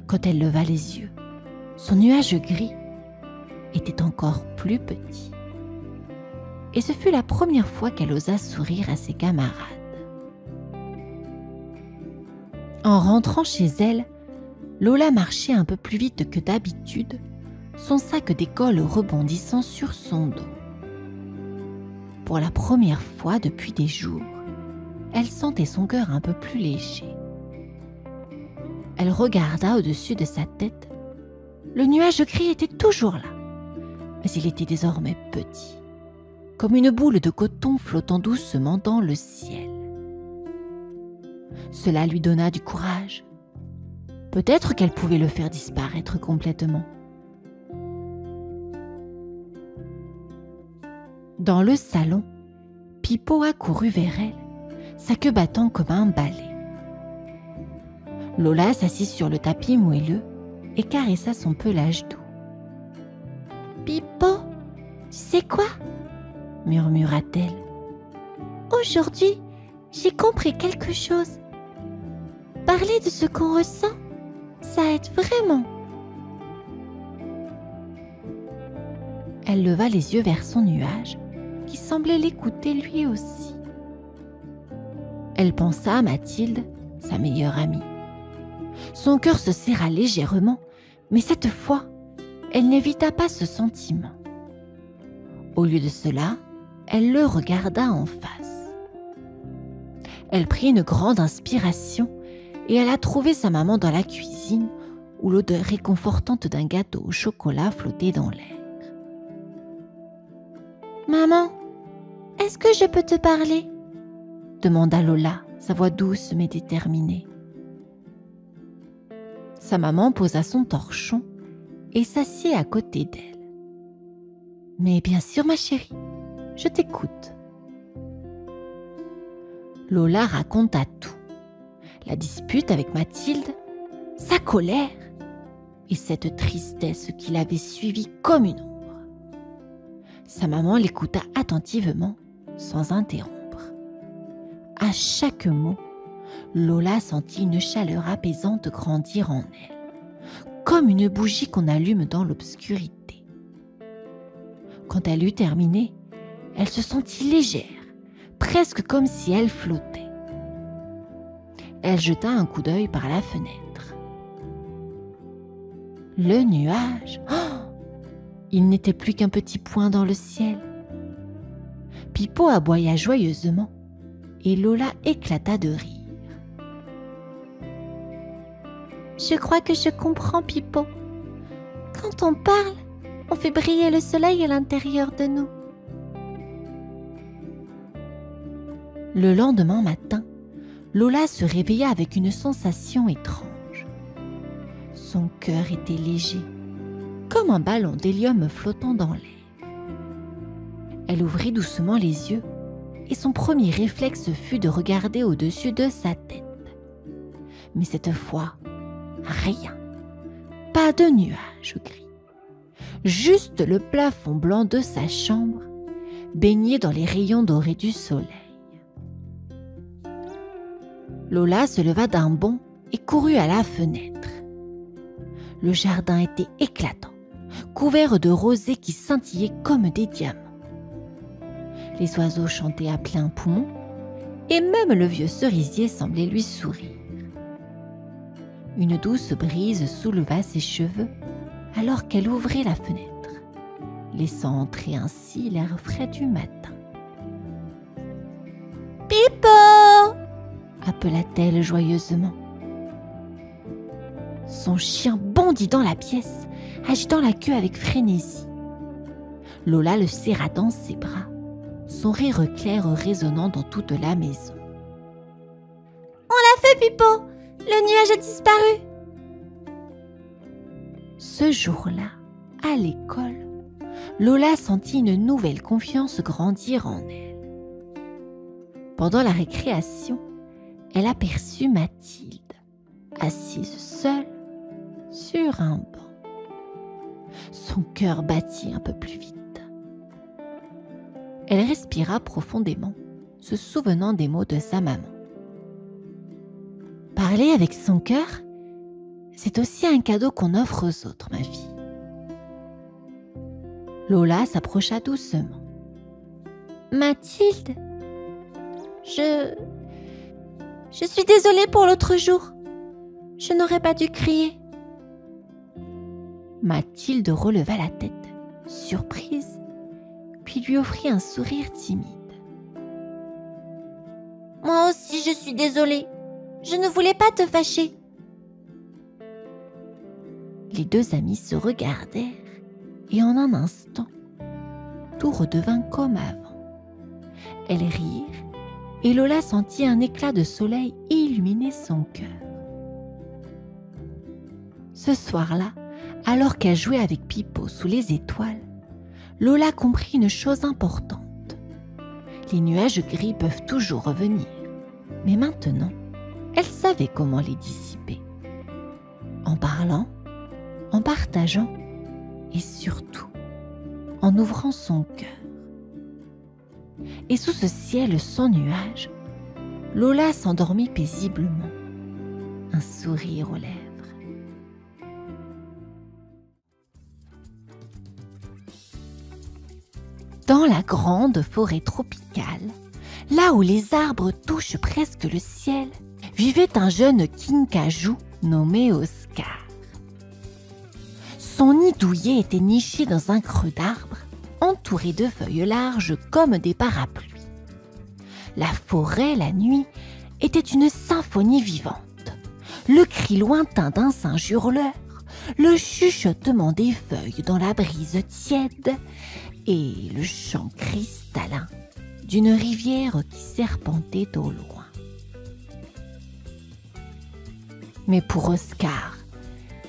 Quand elle leva les yeux, son nuage gris était encore plus petit. Et ce fut la première fois qu'elle osa sourire à ses camarades. En rentrant chez elle, Lola marchait un peu plus vite que d'habitude, son sac d'école rebondissant sur son dos. Pour la première fois depuis des jours, elle sentait son cœur un peu plus léger. Elle regarda au-dessus de sa tête. Le nuage gris était toujours là, mais il était désormais petit, comme une boule de coton flottant doucement dans le ciel. Cela lui donna du courage. Peut-être qu'elle pouvait le faire disparaître complètement. Dans le salon, Pipo accourut vers elle, sa queue battant comme un balai. Lola s'assit sur le tapis moelleux et caressa son pelage doux. « Pipo, tu sais quoi ?» murmura-t-elle. « Aujourd'hui, j'ai compris quelque chose. Parler de ce qu'on ressent, ça aide vraiment. » Elle leva les yeux vers son nuage, qui semblait l'écouter lui aussi. Elle pensa à Mathilde, sa meilleure amie. Son cœur se serra légèrement, mais cette fois, elle n'évita pas ce sentiment. Au lieu de cela, elle le regarda en face. Elle prit une grande inspiration et alla trouver sa maman dans la cuisine où l'odeur réconfortante d'un gâteau au chocolat flottait dans l'air. « Maman, est-ce que je peux te parler ?» demanda Lola, sa voix douce mais déterminée. Sa maman posa son torchon et s'assit à côté d'elle. « Mais bien sûr, ma chérie, je t'écoute. » Lola raconta tout. La dispute avec Mathilde, sa colère et cette tristesse qui l'avait suivie comme une ombre. Sa maman l'écouta attentivement, sans interrompre. À chaque mot, Lola sentit une chaleur apaisante grandir en elle, comme une bougie qu'on allume dans l'obscurité. Quand elle eut terminé, elle se sentit légère, presque comme si elle flottait. Elle jeta un coup d'œil par la fenêtre. Le nuage, il n'était plus qu'un petit point dans le ciel. Pipo aboya joyeusement et Lola éclata de rire. Je crois que je comprends, Pipo. Quand on parle, on fait briller le soleil à l'intérieur de nous. Le lendemain matin, Lola se réveilla avec une sensation étrange. Son cœur était léger, comme un ballon d'hélium flottant dans l'air. Elle ouvrit doucement les yeux et son premier réflexe fut de regarder au-dessus de sa tête. Mais cette fois, rien, pas de nuages gris, juste le plafond blanc de sa chambre, baigné dans les rayons dorés du soleil. Lola se leva d'un bond et courut à la fenêtre. Le jardin était éclatant, couvert de rosées qui scintillaient comme des diamants. Les oiseaux chantaient à plein poumon et même le vieux cerisier semblait lui sourire. Une douce brise souleva ses cheveux alors qu'elle ouvrit la fenêtre, laissant entrer ainsi l'air frais du matin. « Pipo !» appela-t-elle joyeusement. Son chien bondit dans la pièce, agitant la queue avec frénésie. Lola le serra dans ses bras, son rire clair résonnant dans toute la maison. « On l'a fait, Pipo! Le nuage a disparu !» Ce jour-là, à l'école, Lola sentit une nouvelle confiance grandir en elle. Pendant la récréation, elle aperçut Mathilde, assise seule sur un banc. Son cœur battit un peu plus vite. Elle respira profondément, se souvenant des mots de sa maman. Parler avec son cœur, c'est aussi un cadeau qu'on offre aux autres, ma fille. Lola s'approcha doucement. Mathilde, je suis désolée pour l'autre jour. Je n'aurais pas dû crier. Mathilde releva la tête, surprise, puis lui offrit un sourire timide. Moi aussi, je suis désolée. Je ne voulais pas te fâcher. Les deux amies se regardèrent et en un instant, tout redevint comme avant. Elles rirent et Lola sentit un éclat de soleil illuminer son cœur. Ce soir-là, alors qu'elle jouait avec Pipo sous les étoiles, Lola comprit une chose importante. Les nuages gris peuvent toujours revenir, mais maintenant, elle savait comment les dissiper. En parlant, en partageant et surtout en ouvrant son cœur. Et sous ce ciel sans nuages, Lola s'endormit paisiblement, un sourire aux lèvres. Dans la grande forêt tropicale, là où les arbres touchent presque le ciel, vivait un jeune kinkajou nommé Oscar. Son nid douillet était niché dans un creux d'arbre, entouré de feuilles larges comme des parapluies. La forêt, la nuit, était une symphonie vivante. Le cri lointain d'un singe hurleur le chuchotement des feuilles dans la brise tiède et le chant cristallin d'une rivière qui serpentait au loin. Mais pour Oscar,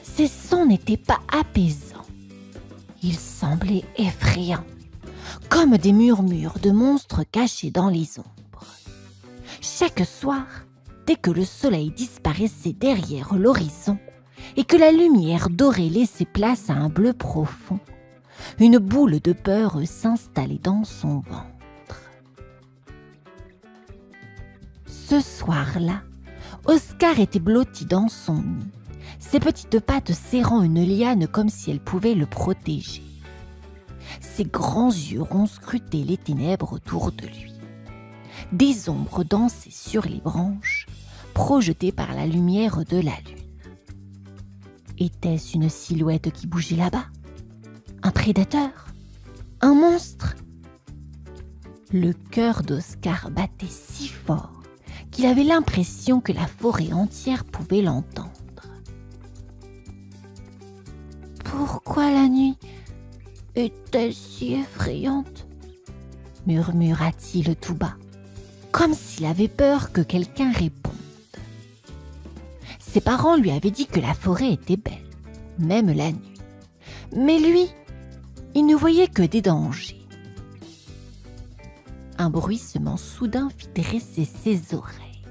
ces sons n'étaient pas apaisants. Ils semblaient effrayants, comme des murmures de monstres cachés dans les ombres. Chaque soir, dès que le soleil disparaissait derrière l'horizon et que la lumière dorée laissait place à un bleu profond, une boule de peur s'installait dans son ventre. Ce soir-là, Oscar était blotti dans son nid, ses petites pattes serrant une liane comme si elles pouvaient le protéger. Ses grands yeux ronds scrutaient les ténèbres autour de lui. Des ombres dansaient sur les branches, projetées par la lumière de la lune. Était-ce une silhouette qui bougeait là-bas? Un prédateur? Un monstre? Le cœur d'Oscar battait si fort qu'il avait l'impression que la forêt entière pouvait l'entendre. Pourquoi la nuit est-elle si effrayante? Murmura-t-il tout bas, comme s'il avait peur que quelqu'un réponde. Ses parents lui avaient dit que la forêt était belle, même la nuit. Mais lui, il ne voyait que des dangers. Un bruissement soudain fit dresser ses oreilles.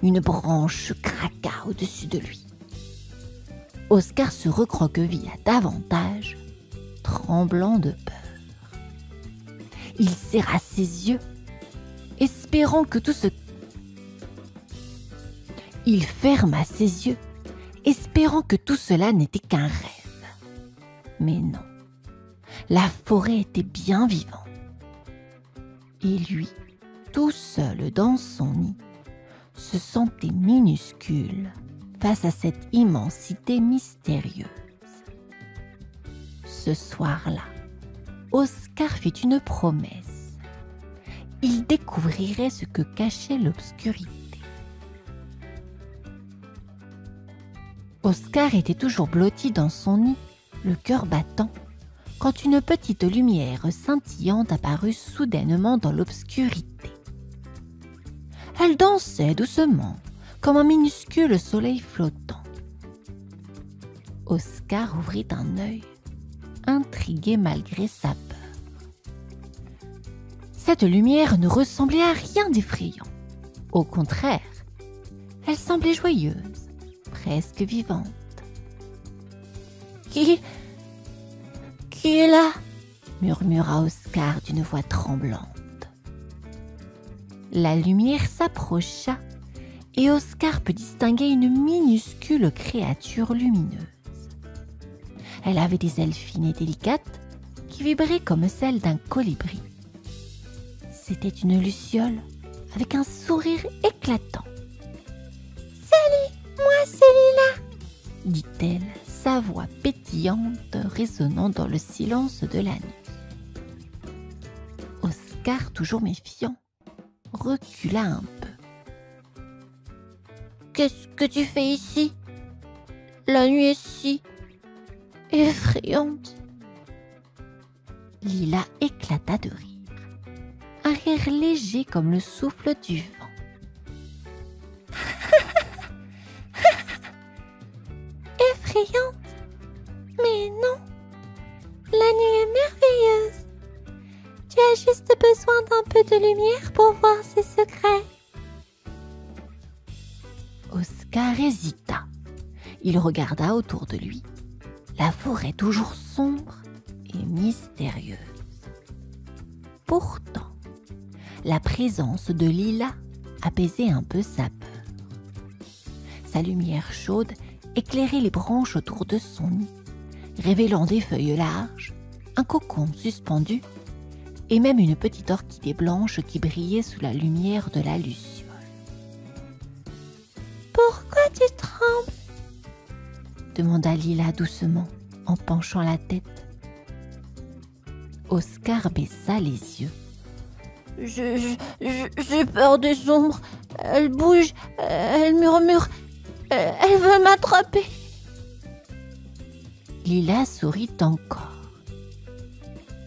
Une branche craqua au-dessus de lui. Oscar se recroquevilla davantage, tremblant de peur. Il serra ses yeux, espérant que tout ce... Il ferma ses yeux, espérant que tout cela n'était qu'un rêve. Mais non, la forêt était bien vivante. Et lui, tout seul dans son nid, se sentait minuscule face à cette immensité mystérieuse. Ce soir-là, Oscar fit une promesse. Il découvrirait ce que cachait l'obscurité. Oscar était toujours blotti dans son nid, le cœur battant, quand une petite lumière scintillante apparut soudainement dans l'obscurité. Elle dansait doucement, comme un minuscule soleil flottant. Oscar ouvrit un œil, intrigué malgré sa peur. Cette lumière ne ressemblait à rien d'effrayant. Au contraire, elle semblait joyeuse, presque vivante. Qui est là? Murmura Oscar d'une voix tremblante. La lumière s'approcha et Oscar put distinguer une minuscule créature lumineuse. Elle avait des ailes fines et délicates qui vibraient comme celles d'un colibri. C'était une luciole avec un sourire éclatant. « Salut, moi c'est Lila !» dit-elle, sa voix pétillante résonnant dans le silence de la nuit. Oscar, toujours méfiant, recula un peu. « Qu'est-ce que tu fais ici? La nuit est si effrayante. » Lila éclata de rire, un rire léger comme le souffle du vent. Effrayante? Mais non, la nuit est merveilleuse. Tu as juste besoin d'un peu de lumière pour voir ses secrets. Oscar hésita. Il regarda autour de lui, la forêt toujours sombre et mystérieuse. Pourtant, la présence de Lila apaisait un peu sa peur. Sa lumière chaude éclairait les branches autour de son nid, révélant des feuilles larges, un cocon suspendu et même une petite orchidée blanche qui brillait sous la lumière de la luciole. « Pourquoi tu trembles ?» demanda Lila doucement en penchant la tête. Oscar baissa les yeux. « J'ai peur des ombres. Elle bouge, elle murmure, elle veut m'attraper. » Lila sourit encore.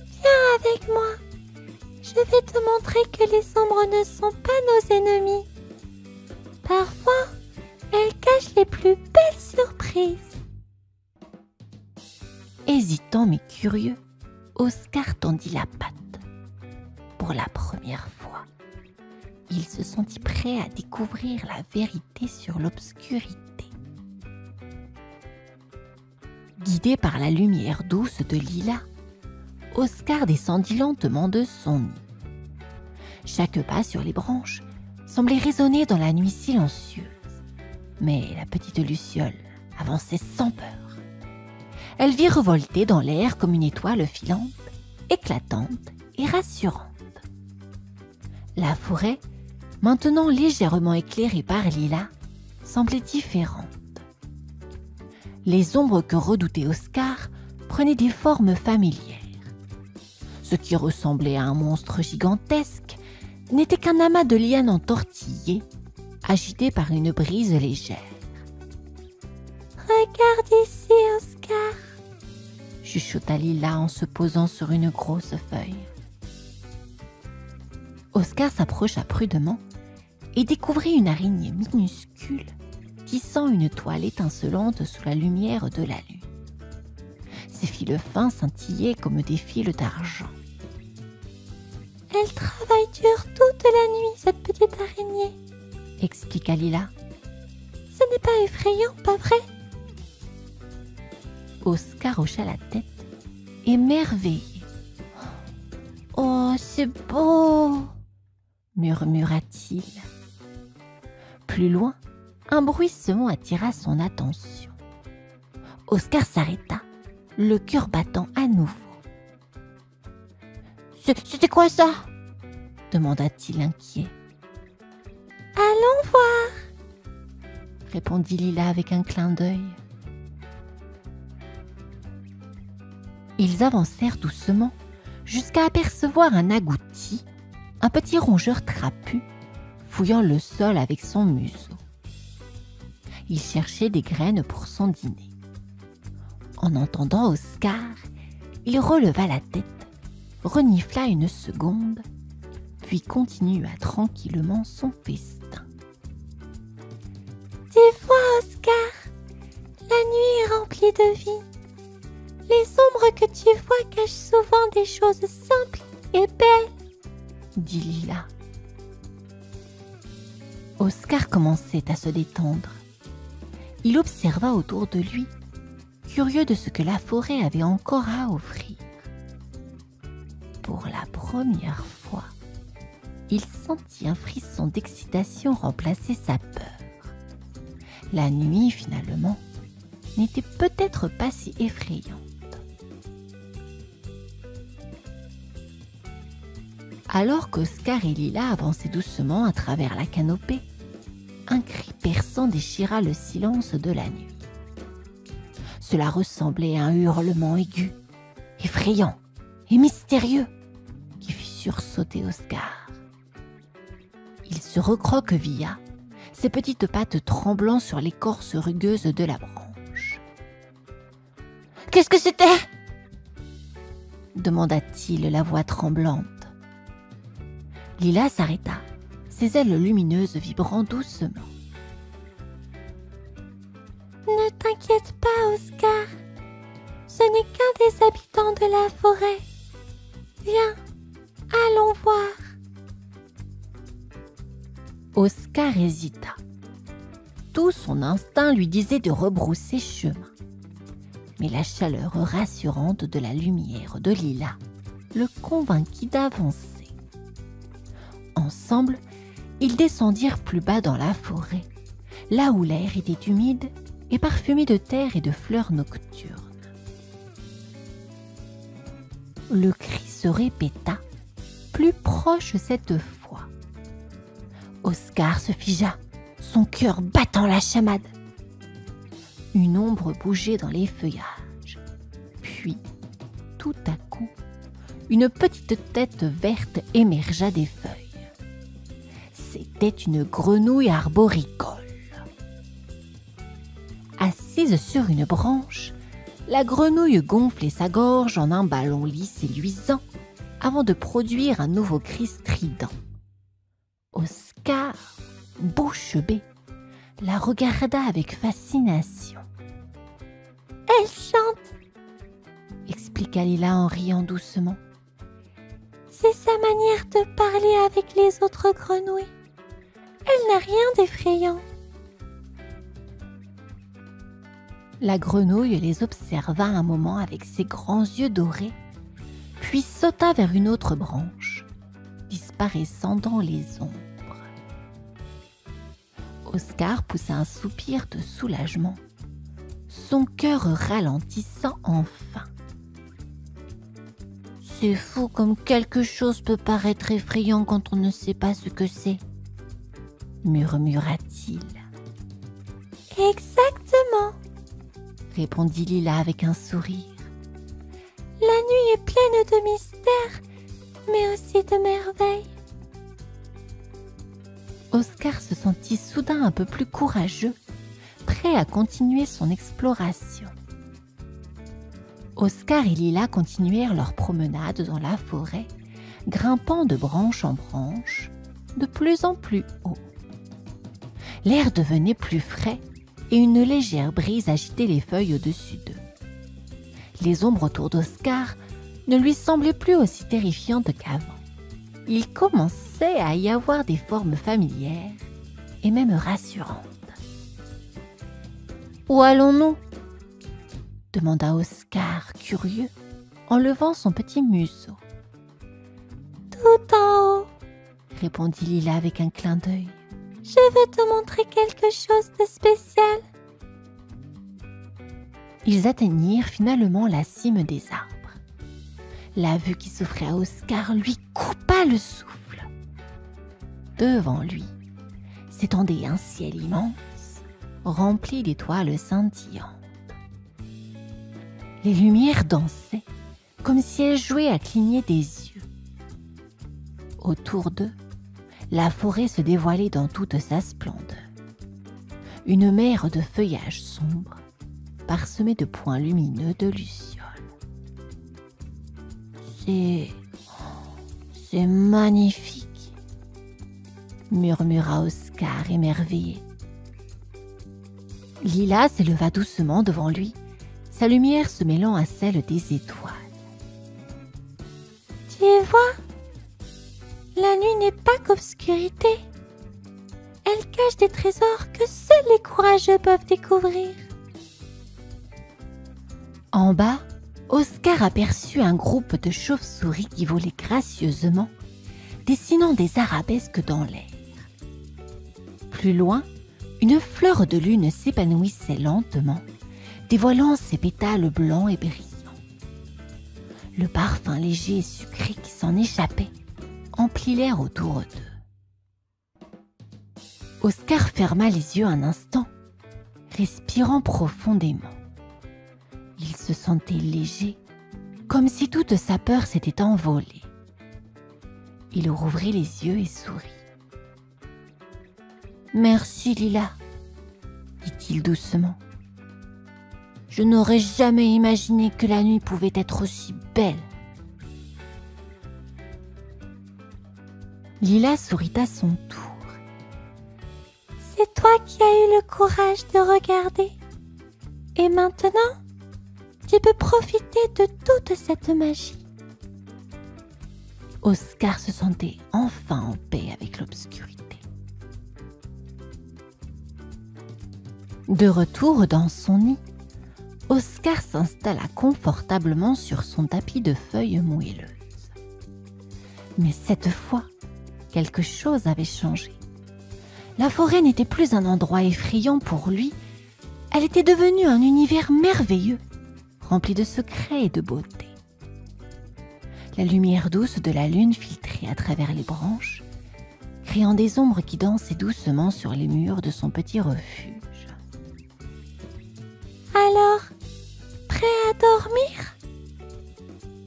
Viens avec moi. Je vais te montrer que les ombres ne sont pas nos ennemis. Parfois, elles cachent les plus belles surprises. Hésitant mais curieux, Oscar tendit la patte. Pour la première fois, il se sentit prêt à découvrir la vérité sur l'obscurité. Guidé par la lumière douce de Lila, Oscar descendit lentement de son nid. Chaque pas sur les branches semblait résonner dans la nuit silencieuse, mais la petite luciole avançait sans peur. Elle vit revolter dans l'air comme une étoile filante, éclatante et rassurante. La forêt, maintenant légèrement éclairée par Lila, semblait différente. Les ombres que redoutait Oscar prenaient des formes familières. Ce qui ressemblait à un monstre gigantesque n'était qu'un amas de lianes entortillées, agité par une brise légère. « Regarde ici, Oscar !» chuchota Lila en se posant sur une grosse feuille. Oscar s'approcha prudemment et découvrit une araignée minuscule tissant une toile étincelante sous la lumière de la lune. Ses fils fins scintillaient comme des fils d'argent. « Elle travaille dur toute la nuit, cette petite araignée, » expliqua Lila. « Ce n'est pas effrayant, pas vrai ?» Oscar hocha la tête, émerveillé. « Oh, c'est beau !» murmura-t-il. Plus loin, un bruissement attira son attention. Oscar s'arrêta, le cœur battant à nouveau. « C'était quoi ça ?» demanda-t-il inquiet. « Allons voir !» répondit Lila avec un clin d'œil. Ils avancèrent doucement jusqu'à apercevoir un agouti, un petit rongeur trapu, fouillant le sol avec son museau. Il cherchait des graines pour son dîner. En entendant Oscar, il releva la tête, renifla une seconde, puis continua tranquillement son festin. « Tu vois, Oscar, la nuit est remplie de vie. Les ombres que tu vois cachent souvent des choses simples et belles, » dit Lila. Oscar commençait à se détendre. Il observa autour de lui, curieux de ce que la forêt avait encore à offrir. Pour la première fois, il sentit un frisson d'excitation remplacer sa peur. La nuit, finalement, n'était peut-être pas si effrayante. Alors qu'Oscar et Lila avançaient doucement à travers la canopée, un cri perçant déchira le silence de la nuit. Cela ressemblait à un hurlement aigu, effrayant et mystérieux qui fit sursauter Oscar. Il se recroquevilla, ses petites pattes tremblant sur l'écorce rugueuse de la branche. « Qu'est-ce que c'était ?» demanda-t-il, la voix tremblante. Lila s'arrêta, ses ailes lumineuses vibrant doucement. « Ne t'inquiète pas, Oscar. Ce n'est qu'un des habitants de la forêt. Viens, allons voir. » Oscar hésita. Tout son instinct lui disait de rebrousser chemin. Mais la chaleur rassurante de la lumière de Lila le convainquit d'avancer. Ensemble, ils descendirent plus bas dans la forêt, là où l'air était humide et parfumé de terre et de fleurs nocturnes. Le cri se répéta, plus proche cette fois. Oscar se figea, son cœur battant la chamade. Une ombre bougeait dans les feuillages. Puis, tout à coup, une petite tête verte émergea des feuilles. C'était une grenouille arboricole. Assise sur une branche, La grenouille gonflait sa gorge en un ballon lisse et luisant avant de produire un nouveau cri strident. Oscar, bouche bée, la regarda avec fascination. « Elle chante !» expliqua Lila en riant doucement. « C'est sa manière de parler avec les autres grenouilles. Elle n'a rien d'effrayant. » La grenouille les observa un moment avec ses grands yeux dorés, puis sauta vers une autre branche, disparaissant dans les ombres. Oscar poussa un soupir de soulagement, son cœur ralentissant enfin. « C'est fou comme quelque chose peut paraître effrayant quand on ne sait pas ce que c'est, » murmura-t-il. « Exactement !» répondit Lila avec un sourire. « La nuit est pleine de mystères, mais aussi de merveilles. » Oscar se sentit soudain un peu plus courageux, prêt à continuer son exploration. Oscar et Lila continuèrent leur promenade dans la forêt, grimpant de branche en branche, de plus en plus haut. L'air devenait plus frais et une légère brise agitait les feuilles au-dessus d'eux. Les ombres autour d'Oscar ne lui semblaient plus aussi terrifiantes qu'avant. Il commençait à y avoir des formes familières et même rassurantes. « Où allons-nous » demanda Oscar, curieux, en levant son petit museau. « Tout en haut » répondit Lila avec un clin d'œil. « Je veux te montrer quelque chose de spécial. » Ils atteignirent finalement la cime des arbres. La vue qui s'offrait à Oscar lui coupa le souffle. Devant lui s'étendait un ciel immense, rempli d'étoiles scintillantes. Les lumières dansaient comme si elles jouaient à cligner des yeux. Autour d'eux, la forêt se dévoilait dans toute sa splendeur. Une mer de feuillage sombre, parsemée de points lumineux de lucioles. C'est magnifique, murmura Oscar émerveillé. Lila s'éleva doucement devant lui, sa lumière se mêlant à celle des étoiles. Tu vois, la nuit n'est pas qu'obscurité. Elle cache des trésors que seuls les courageux peuvent découvrir. En bas, Oscar aperçut un groupe de chauves-souris qui volaient gracieusement, dessinant des arabesques dans l'air. Plus loin, une fleur de lune s'épanouissait lentement, dévoilant ses pétales blancs et brillants. Le parfum léger et sucré qui s'en échappait emplit l'air autour d'eux. Oscar ferma les yeux un instant, respirant profondément. Il se sentait léger, comme si toute sa peur s'était envolée. Il rouvrit les yeux et sourit. « Merci, Lila, » dit-il doucement. « Je n'aurais jamais imaginé que la nuit pouvait être aussi belle. » Lila sourit à son tour. « C'est toi qui as eu le courage de regarder. Et maintenant, tu peux profiter de toute cette magie. » Oscar se sentait enfin en paix avec l'obscurité. De retour dans son nid, Oscar s'installa confortablement sur son tapis de feuilles moelleuses. Mais cette fois, quelque chose avait changé. La forêt n'était plus un endroit effrayant pour lui, elle était devenue un univers merveilleux, rempli de secrets et de beauté. La lumière douce de la lune filtrait à travers les branches, créant des ombres qui dansaient doucement sur les murs de son petit refuge. « Alors, prêt à dormir ?»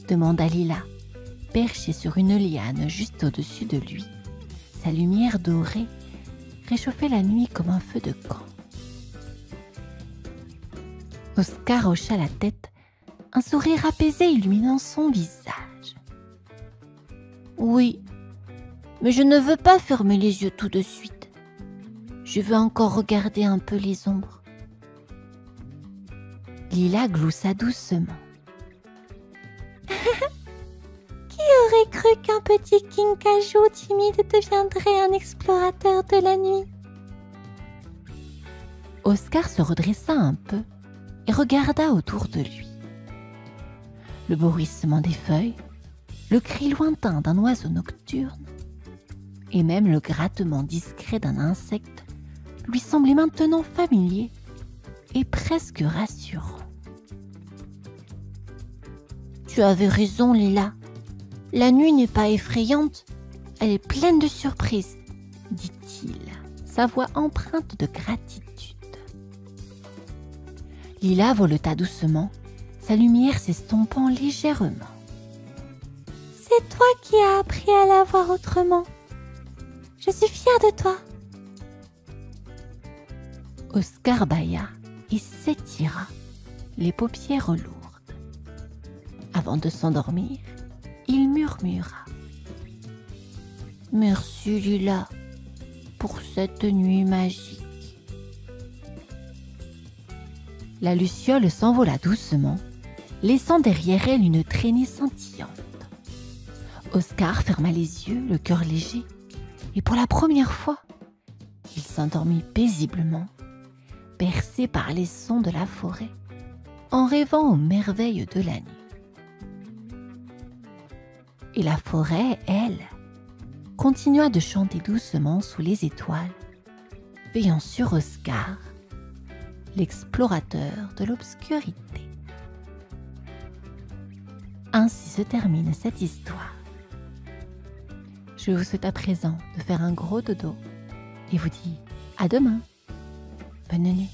demanda Lila, perchée sur une liane juste au-dessus de lui. Sa lumière dorée réchauffait la nuit comme un feu de camp. Oscar hocha la tête un sourire apaisé illuminant son visage. « Oui, mais je ne veux pas fermer les yeux tout de suite. Je veux encore regarder un peu les ombres. » Lila gloussa doucement. Qui aurait cru qu'un petit kinkajou timide deviendrait un explorateur de la nuit? Oscar se redressa un peu et regarda autour de lui. Le bruissement des feuilles, le cri lointain d'un oiseau nocturne et même le grattement discret d'un insecte lui semblaient maintenant familiers et presque rassurants. « Tu avais raison, Lila. La nuit n'est pas effrayante, elle est pleine de surprises, » dit-il, sa voix empreinte de gratitude. Lila voleta doucement, sa lumière s'estompant légèrement. « C'est toi qui as appris à la voir autrement. Je suis fière de toi. » Oscar bâilla et s'étira, les paupières lourdes. Avant de s'endormir, il murmura. « Merci Lila pour cette nuit magique. » La luciole s'envola doucement, laissant derrière elle une traînée scintillante. Oscar ferma les yeux, le cœur léger, et pour la première fois, il s'endormit paisiblement, bercé par les sons de la forêt, en rêvant aux merveilles de la nuit. Et la forêt, elle, continua de chanter doucement sous les étoiles, veillant sur Oscar, l'explorateur de l'obscurité. Ainsi se termine cette histoire. Je vous souhaite à présent de faire un gros dodo et vous dis à demain. Bonne nuit.